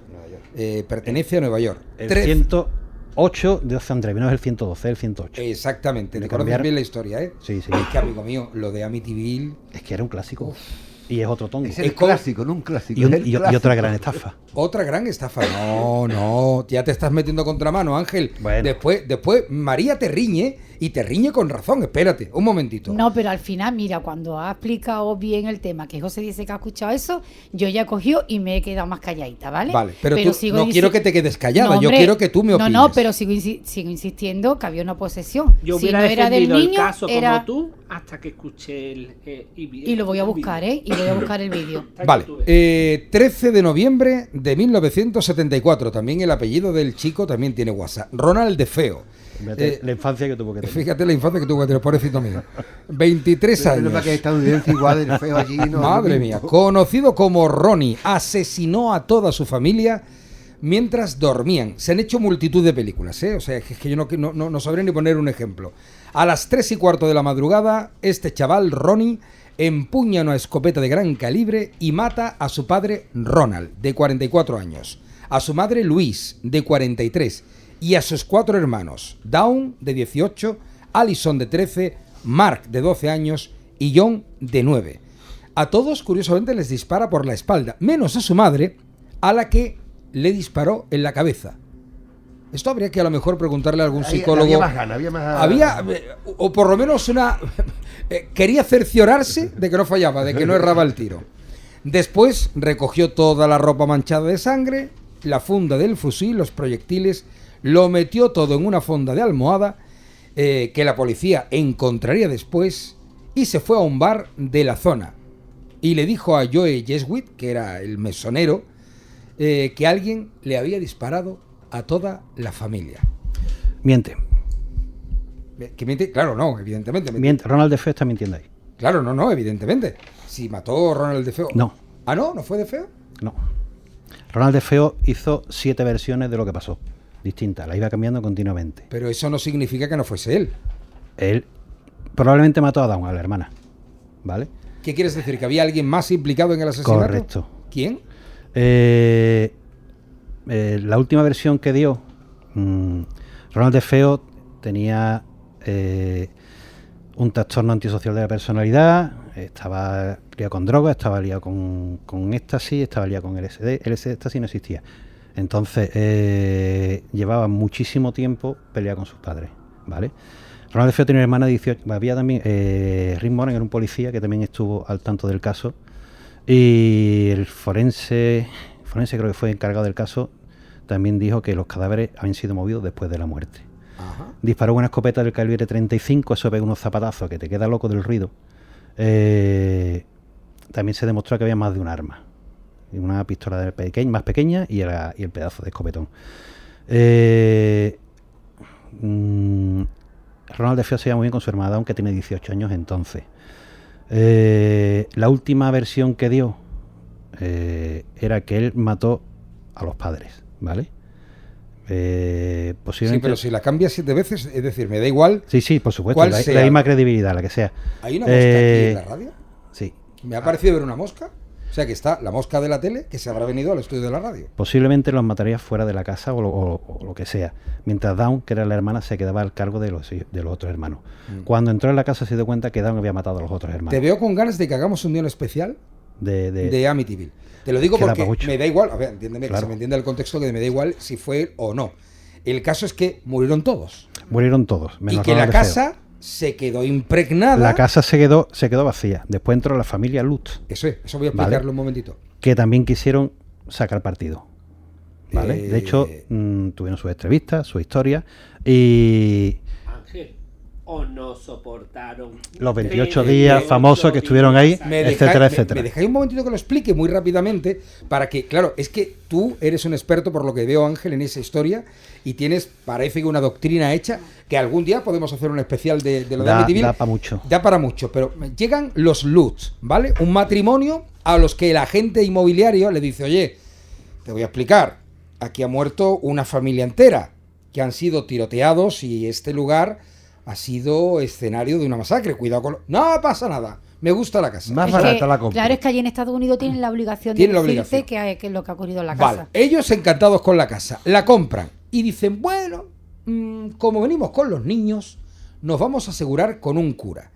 Pertenece a Nueva York. El 108 de Ocean Drive, no es el 112, es el 108. Exactamente, Le te conoces cambiaron- bien la historia, ¿eh? Sí, sí. Es que, amigo mío, lo de Amityville... Es que era un clásico. Y es otro tongo. Es el clásico, no un clásico. Y, es el y clásico. otra gran estafa. Otra gran estafa. No, ya te estás metiendo contramano, Ángel. Bueno. Después María te riñe y te riñe con razón. Espérate, un momentito. No, pero al final, mira, cuando ha explicado bien el tema, que José dice que ha escuchado eso, yo ya cogió y me he quedado más calladita, ¿vale? Vale, pero tú sigo no quiero que te quedes callada, No, yo hombre, quiero que tú me opines. No, pero sigo insistiendo que había una posesión. Yo Si hubiera no era del defendido el niño, caso era... como tú hasta que escuché el... Y lo voy a buscar, ¿eh? Y voy a buscar el vídeo. Vale, 13 de noviembre de 1974. También el apellido del chico también tiene WhatsApp. Ronald de Feo. Fíjate la infancia que tuvo que tener. Fíjate la infancia que tuvo que tener, pobrecito mío. 23 Pero años. no para que estadounidense igual de feo allí, no. Madre mía, conocido como Ronnie, asesinó a toda su familia mientras dormían. Se han hecho multitud de películas, ¿eh? O sea, es que yo no sabría ni poner un ejemplo. A las 3:15 de la madrugada, este chaval, Ronnie, empuña una escopeta de gran calibre y mata a su padre, Ronald, de 44 años, a su madre, Louise, de 43, y a sus 4 hermanos, Dawn, de 18, Allison, de 13, Mark, de 12 años, y John, de 9. A todos, curiosamente, les dispara por la espalda, menos a su madre, a la que le disparó en la cabeza. Esto habría que a lo mejor preguntarle a algún psicólogo. Había más ganas, había más... Había, o por lo menos una... quería cerciorarse de que no fallaba, de que no erraba el tiro. Después recogió toda la ropa manchada de sangre, la funda del fusil, los proyectiles, lo metió todo en una fonda de almohada que la policía encontraría después y se fue a un bar de la zona. Y le dijo a Joe Jesuit, que era el mesonero, que alguien le había disparado a toda la familia. Miente. ¿Que miente? Claro, no, evidentemente. Miente. Ronald de Feo está mintiendo ahí. Claro, no, evidentemente. Si mató Ronald de Feo. No. ¿Ah, no? ¿No fue de Feo? No. Ronald de Feo hizo 7 versiones de lo que pasó. Distintas. La iba cambiando continuamente. Pero eso no significa que no fuese él. Él probablemente mató a Dawn, a la hermana. ¿Vale? ¿Qué quieres decir? ¿Que había alguien más implicado en el asesinato? Correcto. ¿Quién? La última versión que dio Ronald de Feo tenía un trastorno antisocial de la personalidad, estaba liado con drogas, estaba liado con éxtasis, estaba liado con LSD. Éxtasis no existía. Entonces llevaba muchísimo tiempo peleado con sus padres, ¿vale? Ronald de Feo tenía una hermana de 18. Había también Rick Moran, era un policía que también estuvo al tanto del caso, y el forense creo que fue encargado del caso, también dijo que los cadáveres habían sido movidos después de la muerte. Ajá. Disparó una escopeta del calibre 35, eso pega unos zapatazos que te queda loco del ruido. También se demostró que había más de un arma, una pistola más pequeña y el pedazo de escopetón. Ronald DeFeo se lleva muy bien con su hermana, aunque tiene 18 años entonces. La última versión que dio era que él mató a los padres, ¿vale? Posiblemente... Sí, pero si la cambias 7 veces, es decir, me da igual. Sí, por supuesto, la misma credibilidad, la que sea. ¿Hay una mosca aquí en la radio? Sí. Me ha parecido ver una mosca. O sea, que está la mosca de la tele que se habrá venido al estudio de la radio. Posiblemente los mataría fuera de la casa o lo que sea. Mientras Dawn, que era la hermana, se quedaba al cargo de los otros hermanos. Cuando entró en la casa se dio cuenta que Dawn había matado a los otros hermanos. Te veo con ganas de que hagamos un guión especial de Amityville. Te lo digo porque me da igual, a ver, entiéndeme, claro, que se me entienda el contexto, que me da igual si fue o no. El caso es que murieron todos. Murieron todos. Y que la casa se quedó impregnada. La casa se quedó vacía. Después entró la familia Lutz. Eso voy a explicarlo un momentito. Que también quisieron sacar partido. ¿Vale? De hecho, tuvieron sus entrevistas, su historia y... Ángel, o no soportaron los 28 días famosos que estuvieron ahí, etcétera, etcétera. Me dejáis un momentito que lo explique muy rápidamente para que, claro, es que tú eres un experto por lo que veo, Ángel, en esa historia y tienes, parece que una doctrina hecha que algún día podemos hacer un especial de lo de Amityville. Da para mucho. Da para mucho, pero llegan los Lutz, ¿vale? Un matrimonio a los que el agente inmobiliario le dice, oye, te voy a explicar, aquí ha muerto una familia entera, que han sido tiroteados y este lugar ha sido escenario de una masacre. Cuidado con... No pasa nada. Me gusta la casa. Más barata la compra. Claro, es que allí en Estados Unidos tienen la obligación de decirte que es lo que ha ocurrido en la casa. Vale, ellos encantados con la casa. La compran y dicen, bueno, como venimos con los niños, nos vamos a asegurar con un cura.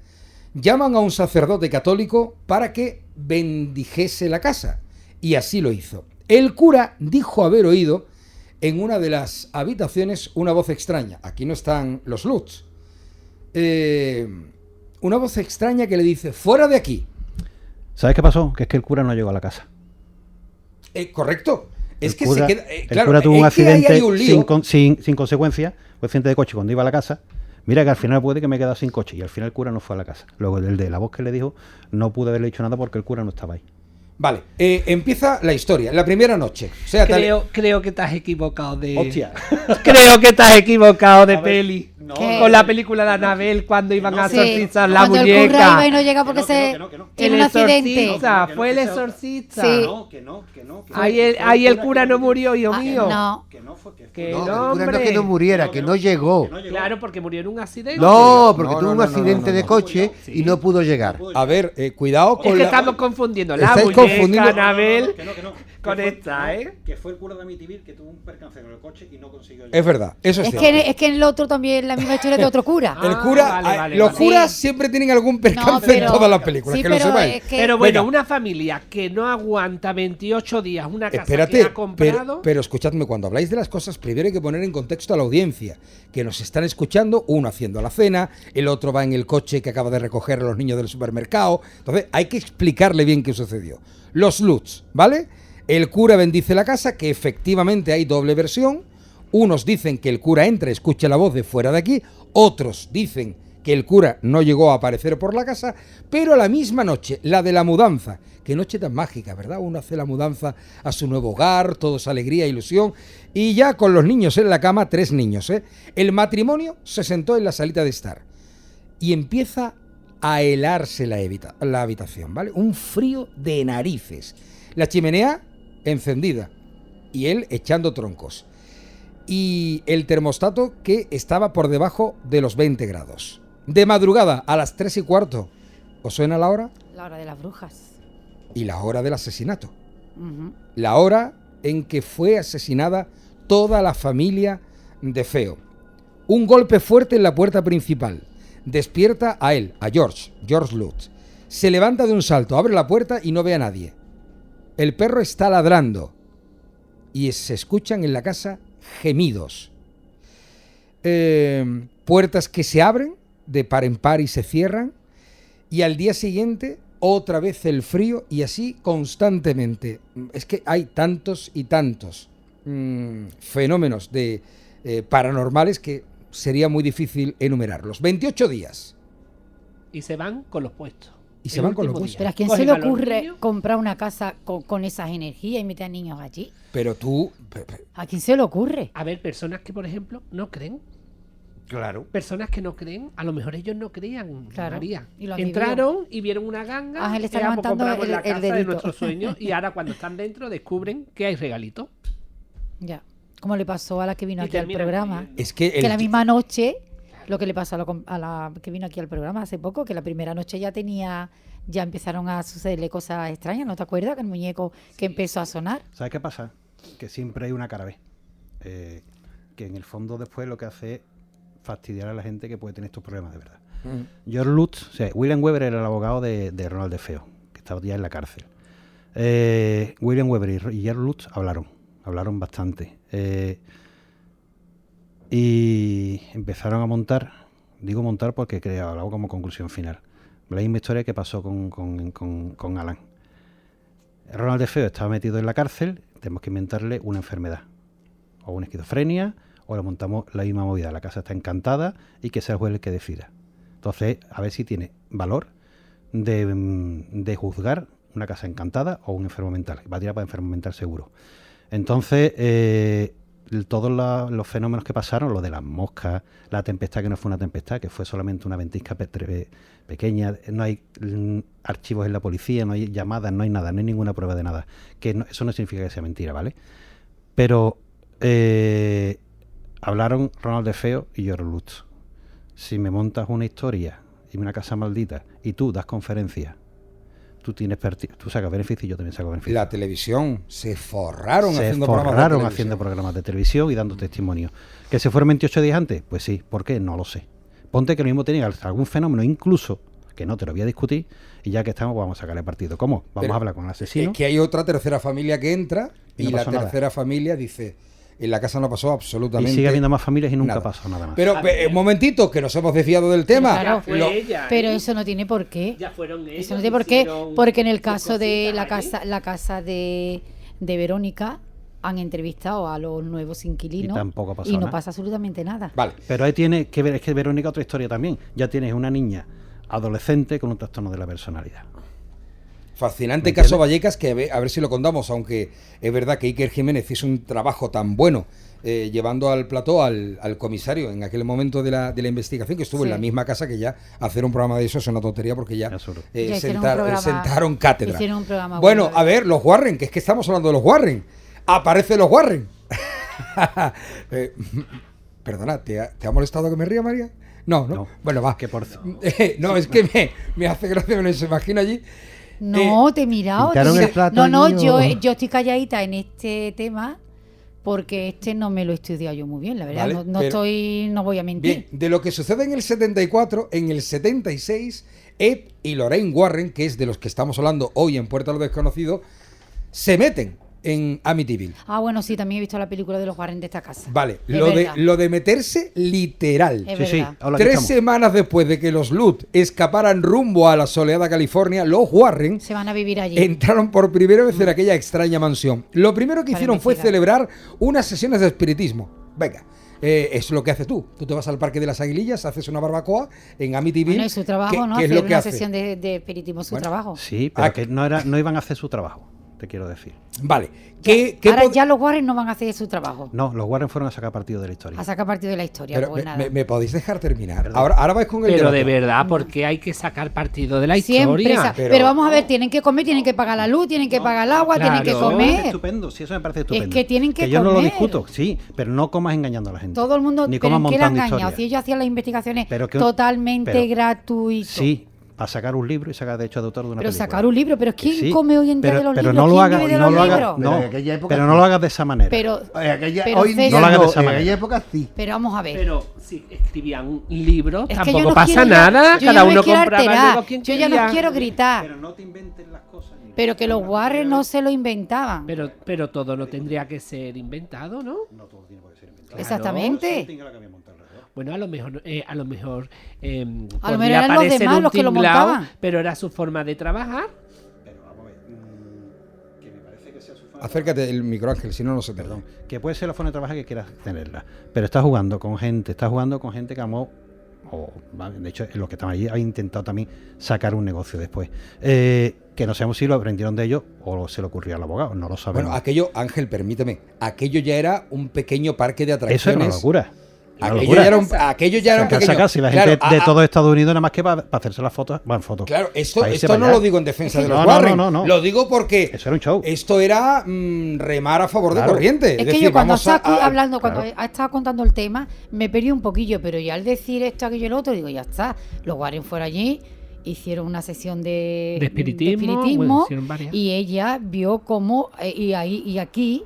Llaman a un sacerdote católico para que bendijese la casa. Y así lo hizo. El cura dijo haber oído en una de las habitaciones una voz extraña. Aquí no están los Lutz. Una voz extraña que le dice, fuera de aquí. ¿Sabes qué pasó? Que es que el cura no llegó a la casa. Correcto. Es que cura, se queda... el cura tuvo un accidente sin consecuencia, fue accidente de coche cuando iba a la casa. Mira que al final puede que me he quedado sin coche. Y al final el cura no fue a la casa. Luego el de la voz que le dijo, no pude haberle dicho nada porque el cura no estaba ahí. Vale, empieza la historia, la primera noche. O sea, creo que te has equivocado de... Hostia. Creo que te has equivocado de peli. No, con la película de Anabel cuando iban a exorcizar la cuando muñeca. El cura iba y no llega porque tiene un accidente. Fue el exorcista. Sí. Que no. Ahí el cura no murió, hijo mío. No. El cura no que no muriera, que no llegó. Claro, porque murió en un accidente. No, porque tuvo un accidente de coche y no pudo llegar. A ver, cuidado con es que estamos confundiendo la muñeca Anabel con esta, Que fue el cura de Amityville que tuvo un percance con el coche y no consiguió llegar. Es verdad, eso es cierto. Es que en el otro también la misma historia de otro cura. El cura, los curas siempre tienen algún percance en todas las películas, que lo sepáis. Pero bueno, una familia que no aguanta 28 días una casa que ha comprado... Pero escuchadme, cuando habláis de las cosas, primero hay que poner en contexto a la audiencia, que nos están escuchando, uno haciendo la cena, el otro va en el coche que acaba de recoger a los niños del supermercado. Entonces hay que explicarle bien qué sucedió. Los Lutz, ¿vale? El cura bendice la casa, que efectivamente hay doble versión. Unos dicen que el cura entra y escucha la voz de fuera de aquí, otros dicen que el cura no llegó a aparecer por la casa, pero la misma noche, la de la mudanza, qué noche tan mágica, ¿verdad? Uno hace la mudanza a su nuevo hogar, todo es alegría, ilusión, y ya con los niños en la cama, 3 niños, el matrimonio se sentó en la salita de estar y empieza a helarse la habitación, ¿vale? Un frío de narices. La chimenea encendida y él echando troncos. Y el termostato que estaba por debajo de los 20 grados. De madrugada, a las 3:15. ¿Os suena la hora? La hora de las brujas. Y la hora del asesinato. La hora en que fue asesinada toda la familia DeFeo. Un golpe fuerte en la puerta principal. Despierta a él, a George Lutz. Se levanta de un salto, abre la puerta y no ve a nadie. El perro está ladrando y se escuchan en la casa gemidos. Puertas que se abren de par en par y se cierran, y al día siguiente otra vez el frío, y así constantemente. Es que hay tantos y tantos fenómenos de paranormales que sería muy difícil enumerarlos. 28 días. Y se van con los puestos. Y se van con los último buses. día. Pero ¿a quién Cogen se le a los ocurre niños. comprar una casa con esas energías y meter a niños allí? Pero tú... ¿A quién se le ocurre? A ver, personas que, por ejemplo, no creen. Claro. Personas que no creen, a lo mejor ellos no creían, Claro, María. y lo han Entraron y vieron una ganga. Ángel está pues levantando compramos la el casa de dedito. nuestros sueños y ahora cuando están dentro descubren que hay regalitos. Ya. Como le pasó a la que vino Y aquí al terminan programa. viviendo. Es que... Que la misma noche, lo que le pasó a la que vino aquí al programa hace poco, que la primera noche ya empezaron a sucederle cosas extrañas, ¿no te acuerdas? Que el muñeco que empezó a sonar. ¿Sabes qué pasa? Que siempre hay una cara B. Que en el fondo después lo que hace es fastidiar a la gente que puede tener estos problemas de verdad. George Lutz, o sea, William Weber era el abogado de Ronald DeFeo, que estaba ya en la cárcel. William Weber y George Lutz hablaron bastante. Y empezaron a montar, digo montar porque hablaba como conclusión final, la misma historia que pasó con Alan. Ronald DeFeo estaba metido en la cárcel, tenemos que inventarle una enfermedad, o una esquizofrenia, o le montamos la misma movida. La casa está encantada y que sea el juez el que decida. Entonces, a ver si tiene valor de juzgar una casa encantada o un enfermo mental. Va a tirar para enfermo mental seguro. Entonces, todos los fenómenos que pasaron, lo de las moscas, la tempestad que no fue una tempestad, que fue solamente una ventisca pequeña, no hay archivos en la policía, no hay llamadas, no hay nada, no hay ninguna prueba de nada. Eso no significa que sea mentira, ¿vale? Pero hablaron Ronald DeFeo y George Lutz. Si me montas una historia y una casa maldita y tú das conferencias, tú sacas beneficio y yo también saco beneficio. La televisión se forraron haciendo programas de televisión y dando testimonio. ¿Que se fueron 28 días antes? Pues sí. ¿Por qué? No lo sé. Ponte que lo mismo tenía algún fenómeno, incluso, que no te lo voy a discutir, y ya que estamos, vamos a sacarle partido. ¿Cómo? Vamos a hablar con el asesino. Es que hay otra tercera familia que entra Y y no la pasó nada. tercera familia dice... En la casa no pasó Y absolutamente sigue habiendo más familias y nunca nada. pasó nada más. Pero un momentito, que nos hemos desviado del tema. Claro, ella, pero eso no tiene por qué. Ya fueron ellos. Eso no tiene por qué, hicieron porque en el sus caso de cositas la casa de Verónica han entrevistado a los nuevos inquilinos Y tampoco ha pasado y no nada. pasa absolutamente nada. Vale. Pero ahí tiene que ver, es que Verónica otra historia también. Ya tienes una niña adolescente con un trastorno de la personalidad. Fascinante caso Vallecas, que a ver si lo contamos, aunque es verdad que Iker Jiménez hizo un trabajo tan bueno llevando al plató al comisario en aquel momento de la investigación, que estuvo en la misma casa, que ya hacer un programa de eso es una tontería porque ya, Ya hicieron un programa- sentaron cátedra. hicieron un programa Bueno, bueno. a ver, los Warren, que es que estamos hablando de los Warren. Aparecen los Warren. Perdona, ¿te ha molestado que me ría, María? No, ¿no? No. Bueno, va. Que por No, es que me hace gracia, me lo imagino allí. No, te he mirado. Quitaron el plato No, al yo niño. estoy calladita en este tema porque no me lo he estudiado yo muy bien, la verdad. Vale, No voy a mentir. Bien, de lo que sucede en el 74, en el 76, Ed y Lorraine Warren, que es de los que estamos hablando hoy en Puerta a lo Desconocido, se meten en Amityville. Ah, bueno, sí, también he visto la película de los Warren de esta casa. Vale, Es lo verdad. de meterse literal. Es Sí, sí. verdad. Hola, aquí 3 estamos. semanas después de que los Lut escaparan rumbo a la soleada California, los Warren Se van a vivir allí. entraron por primera vez en aquella extraña mansión. Lo primero que Para hicieron fue investigar. celebrar unas sesiones de espiritismo. Venga, es lo que haces tú. Tú te vas al Parque de las Aguilillas, haces una barbacoa en Amityville. Bueno, es su trabajo, ¿Qué- ¿no? qué es Hacer lo que una hace? sesión de espiritismo es su Bueno, trabajo. Sí, pero Ah, que no iban a hacer su trabajo, te quiero decir. Vale. ¿Qué Ahora pod- ya los Warren no van a hacer su trabajo. No, los Warren fueron a sacar partido de la historia. A sacar partido de la historia. Pero pues nada. me podéis dejar terminar. Ahora vais con el Pero debate. de verdad, ¿por qué hay que sacar partido de la Siempre. historia? Pero vamos a ver, tienen que comer, tienen que pagar la luz, tienen que pagar el agua, tienen que claro. Eso me parece comer. estupendo, sí, eso me parece estupendo. que tienen que yo no lo comer. discuto, sí, pero no comas engañando a la gente. Todo el mundo, Ni pero comas ¿en qué le han montando engañado? historias. Si ellos hacían las investigaciones Pero que- totalmente pero- gratuito. Sí, a sacar un libro y sacar derecho de autor de una Pero película. sacar un libro, pero ¿quién Sí, come hoy en día pero- de los pero libros? no lo ¿Quién hagas, vive de no los lo hagas, libros? no, Pero en aquella época pero sí. no lo hagas de esa manera. Pero Hoy César, no lo hagas de esa en manera. aquella época sí. pero vamos a ver. Pero si escribían libros, Es que yo tampoco no pasa quiero nada. yo Cada ya me uno quiero compraba alterar. luego quien Yo ya quería. no quiero gritar. Pero no te inventen las cosas. ni- Pero que los Warren no se lo inventaban. Pero todo no tendría que ser inventado, ¿no? No todo tiene por qué ser inventado. Exactamente. Tenga la que me monta alrededor. Bueno, a lo mejor A lo mejor podría eran los parecer demás un los que lo tinglao, montaban. pero era su forma de trabajar. Pero vamos a ver, que me parece que sea su forma de Acércate el micro, Ángel, si no, no se te Perdón, que puede ser la forma de trabajo que quieras tenerla, pero estás jugando con gente que a lo mejor de hecho, los que estaban allí han intentado también sacar un negocio después. Que no sabemos si lo aprendieron de ellos o se le ocurrió al abogado, no lo sabemos. Bueno, aquello, Ángel, permíteme, aquello ya era un pequeño parque de atracciones. Eso era una locura. Aquello ya era un pequeño... Casi la gente de todo Estados Unidos nada más que para hacerse las fotos, van fotos. Claro, esto no lo digo en defensa de los Warren, no. Lo digo porque eso era un show. Esto era remar a favor de corriente. Es que yo cuando ha estado contando el tema, me perdí un poquillo, pero ya al decir esto, aquello y lo otro, digo, ya está, los Warren fueron allí, hicieron una sesión de espiritismo bueno, y ella vio cómo, y aquí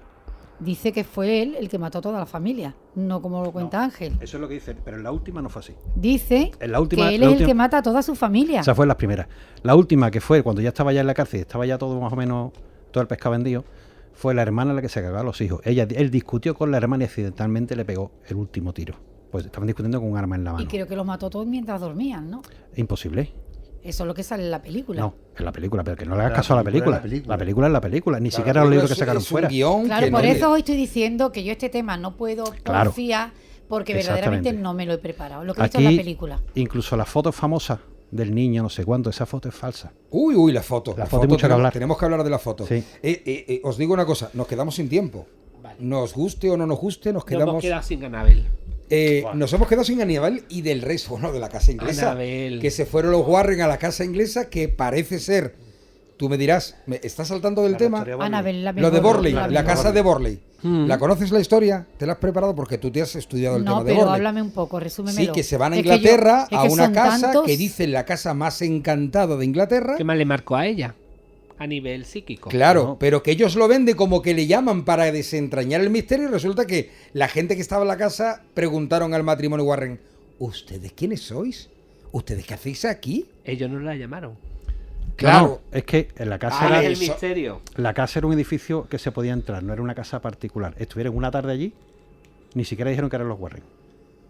dice que fue él el que mató a toda la familia, no como lo cuenta Ángel. Eso es lo que dice, pero en la última no fue así. Dice que él es el que mata a toda su familia. O sea, fue en las primeras. La última, que fue cuando ya estaba ya en la cárcel, estaba ya todo más o menos, todo el pescado vendido, fue la hermana la que se cagaba a los hijos. Él discutió con la hermana y accidentalmente le pegó el último tiro. Pues estaban discutiendo con un arma en la mano. Y creo que los mató todos mientras dormían, ¿no? Imposible. Eso es lo que sale en la película. No, en la película, pero que no le hagas caso a la película. La película es la película, ni siquiera los libros que sacaron fuera. Claro, por eso hoy estoy diciendo que yo este tema no puedo confiar porque verdaderamente no me lo he preparado. Lo que he visto en la película. Incluso la foto famosa del niño, no sé cuánto, esa foto es falsa. Uy, la foto. La foto mucho que hablar. Tenemos que hablar de la foto. Sí. Os digo una cosa, nos quedamos sin tiempo. Vale. Nos guste o no nos guste, nos quedamos... Nos hemos quedado sin Annabelle. Nos hemos quedado sin Aníbal y del resto, bueno, de la casa inglesa. Annabelle. Que se fueron los Warren a la casa inglesa, que parece ser, tú me dirás, ¿me estás saltando del tema? Annabelle, lo de Borley, la casa de Borley. ¿La conoces la historia? ¿Te la has preparado? Porque tú te has estudiado el tema de Borley. No, pero háblame un poco, resúmemelo. Sí, que se van a Inglaterra a una casa que dicen la casa más encantada de Inglaterra. ¿Qué más le marcó a ella? A nivel psíquico. Claro, ¿no? Pero que ellos lo venden como que le llaman para desentrañar el misterio y resulta que la gente que estaba en la casa preguntaron al matrimonio Warren, ¿ustedes quiénes sois? ¿Ustedes qué hacéis aquí? Ellos no la llamaron. Claro. No, es que en la casa era el misterio. La casa era un edificio que se podía entrar, no era una casa particular. Estuvieron una tarde allí, ni siquiera dijeron que eran los Warren.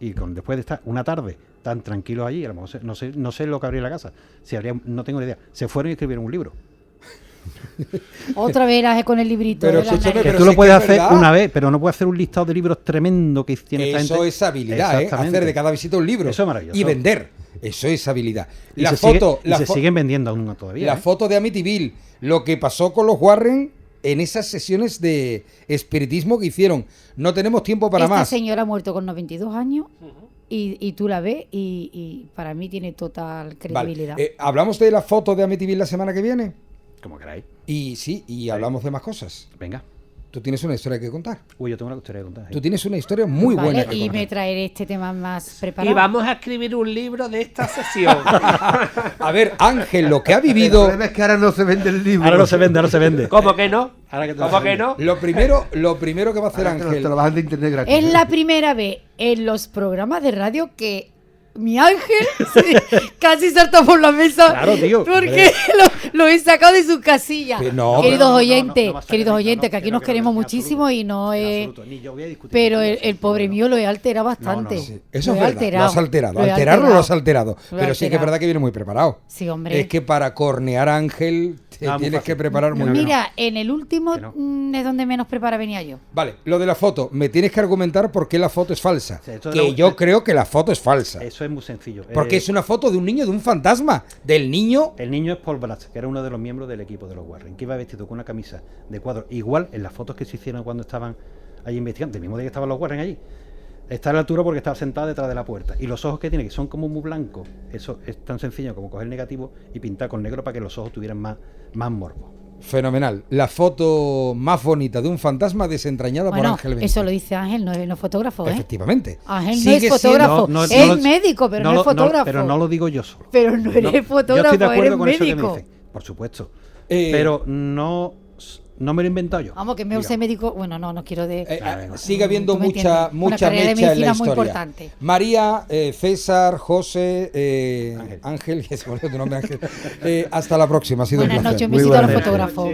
Y después de estar una tarde tan tranquilos allí, a lo mejor no sé lo que habría en la casa. Si habría, no tengo ni idea. Se fueron y escribieron un libro. Otra vez con el librito. Pero tú lo puedes hacer una vez, pero no puedes hacer un listado de libros tremendo que tiene esta gente. Eso es habilidad, hacer de cada visita un libro. Eso es maravilloso. Y vender. Eso es habilidad. Y se siguen vendiendo aún todavía. La foto de Amityville, lo que pasó con los Warren en esas sesiones de espiritismo que hicieron. No tenemos tiempo para más. Esta señora ha muerto con 92 años. Y tú la ves y para mí tiene total credibilidad. Vale. ¿Hablamos de la foto de Amityville la semana que viene? Como queráis. Y sí, hablamos de más cosas. Venga. Tú tienes una historia que contar. Uy, yo tengo una historia que contar. Tú tienes una historia muy buena que contar. Y me traeré este tema más preparado. Y vamos a escribir un libro de esta sesión. A ver, Ángel, lo que ha vivido... El problema es que ahora no se vende el libro. Ahora no se vende. ¿Cómo que no? ¿Cómo que no? Lo primero que va a hacer Ángel... Te lo bajan de internet gratis. Es la primera vez en los programas de radio que mi Ángel casi salta por la mesa. Claro, tío. Porque lo he sacado de su casilla. No, queridos oyentes, que aquí nos queremos muchísimo y no es... Pero el pobre mío lo he alterado bastante. Sí. Eso es verdad, lo has alterado. Alterarlo lo has alterado. Pero sí que es verdad que viene muy preparado. Sí, hombre. Es que para cornear a Ángel tienes que preparar muy bien. Mira, en el último es donde menos prepara venía yo. Vale, lo de la foto. Me tienes que argumentar por qué la foto es falsa. Que yo creo que la foto es falsa. Eso es muy sencillo. Porque es una foto de un niño, de un fantasma. Del niño... El niño es Paul Bratt, que era uno de los miembros del equipo de los Warren, que iba vestido con una camisa de cuadros. Igual en las fotos que se hicieron cuando estaban allí investigando, del mismo día que estaban los Warren allí. Está a la altura porque estaba sentado detrás de la puerta. Y los ojos que tiene, que son como muy blancos, eso es tan sencillo como coger el negativo y pintar con negro para que los ojos tuvieran más morbo. Fenomenal. La foto más bonita de un fantasma desentrañada por Ángel Benítez. Eso lo dice Ángel, no es fotógrafo, ¿eh? Efectivamente. Ángel no es fotógrafo, es médico, pero no es fotógrafo. Pero no lo digo yo solo. Pero no eres fotógrafo, yo estoy de acuerdo eres con médico. eso que me dicen, por supuesto. Pero no me lo he inventado yo. Vamos, que me use médico. Bueno, no quiero sigue habiendo mucha mecha en la historia. María, César, José, Ángel, que se me olvidó tu nombre, Ángel. Hasta la próxima. Ha sido Buenas un placer. noches, un besito a los fotógrafos.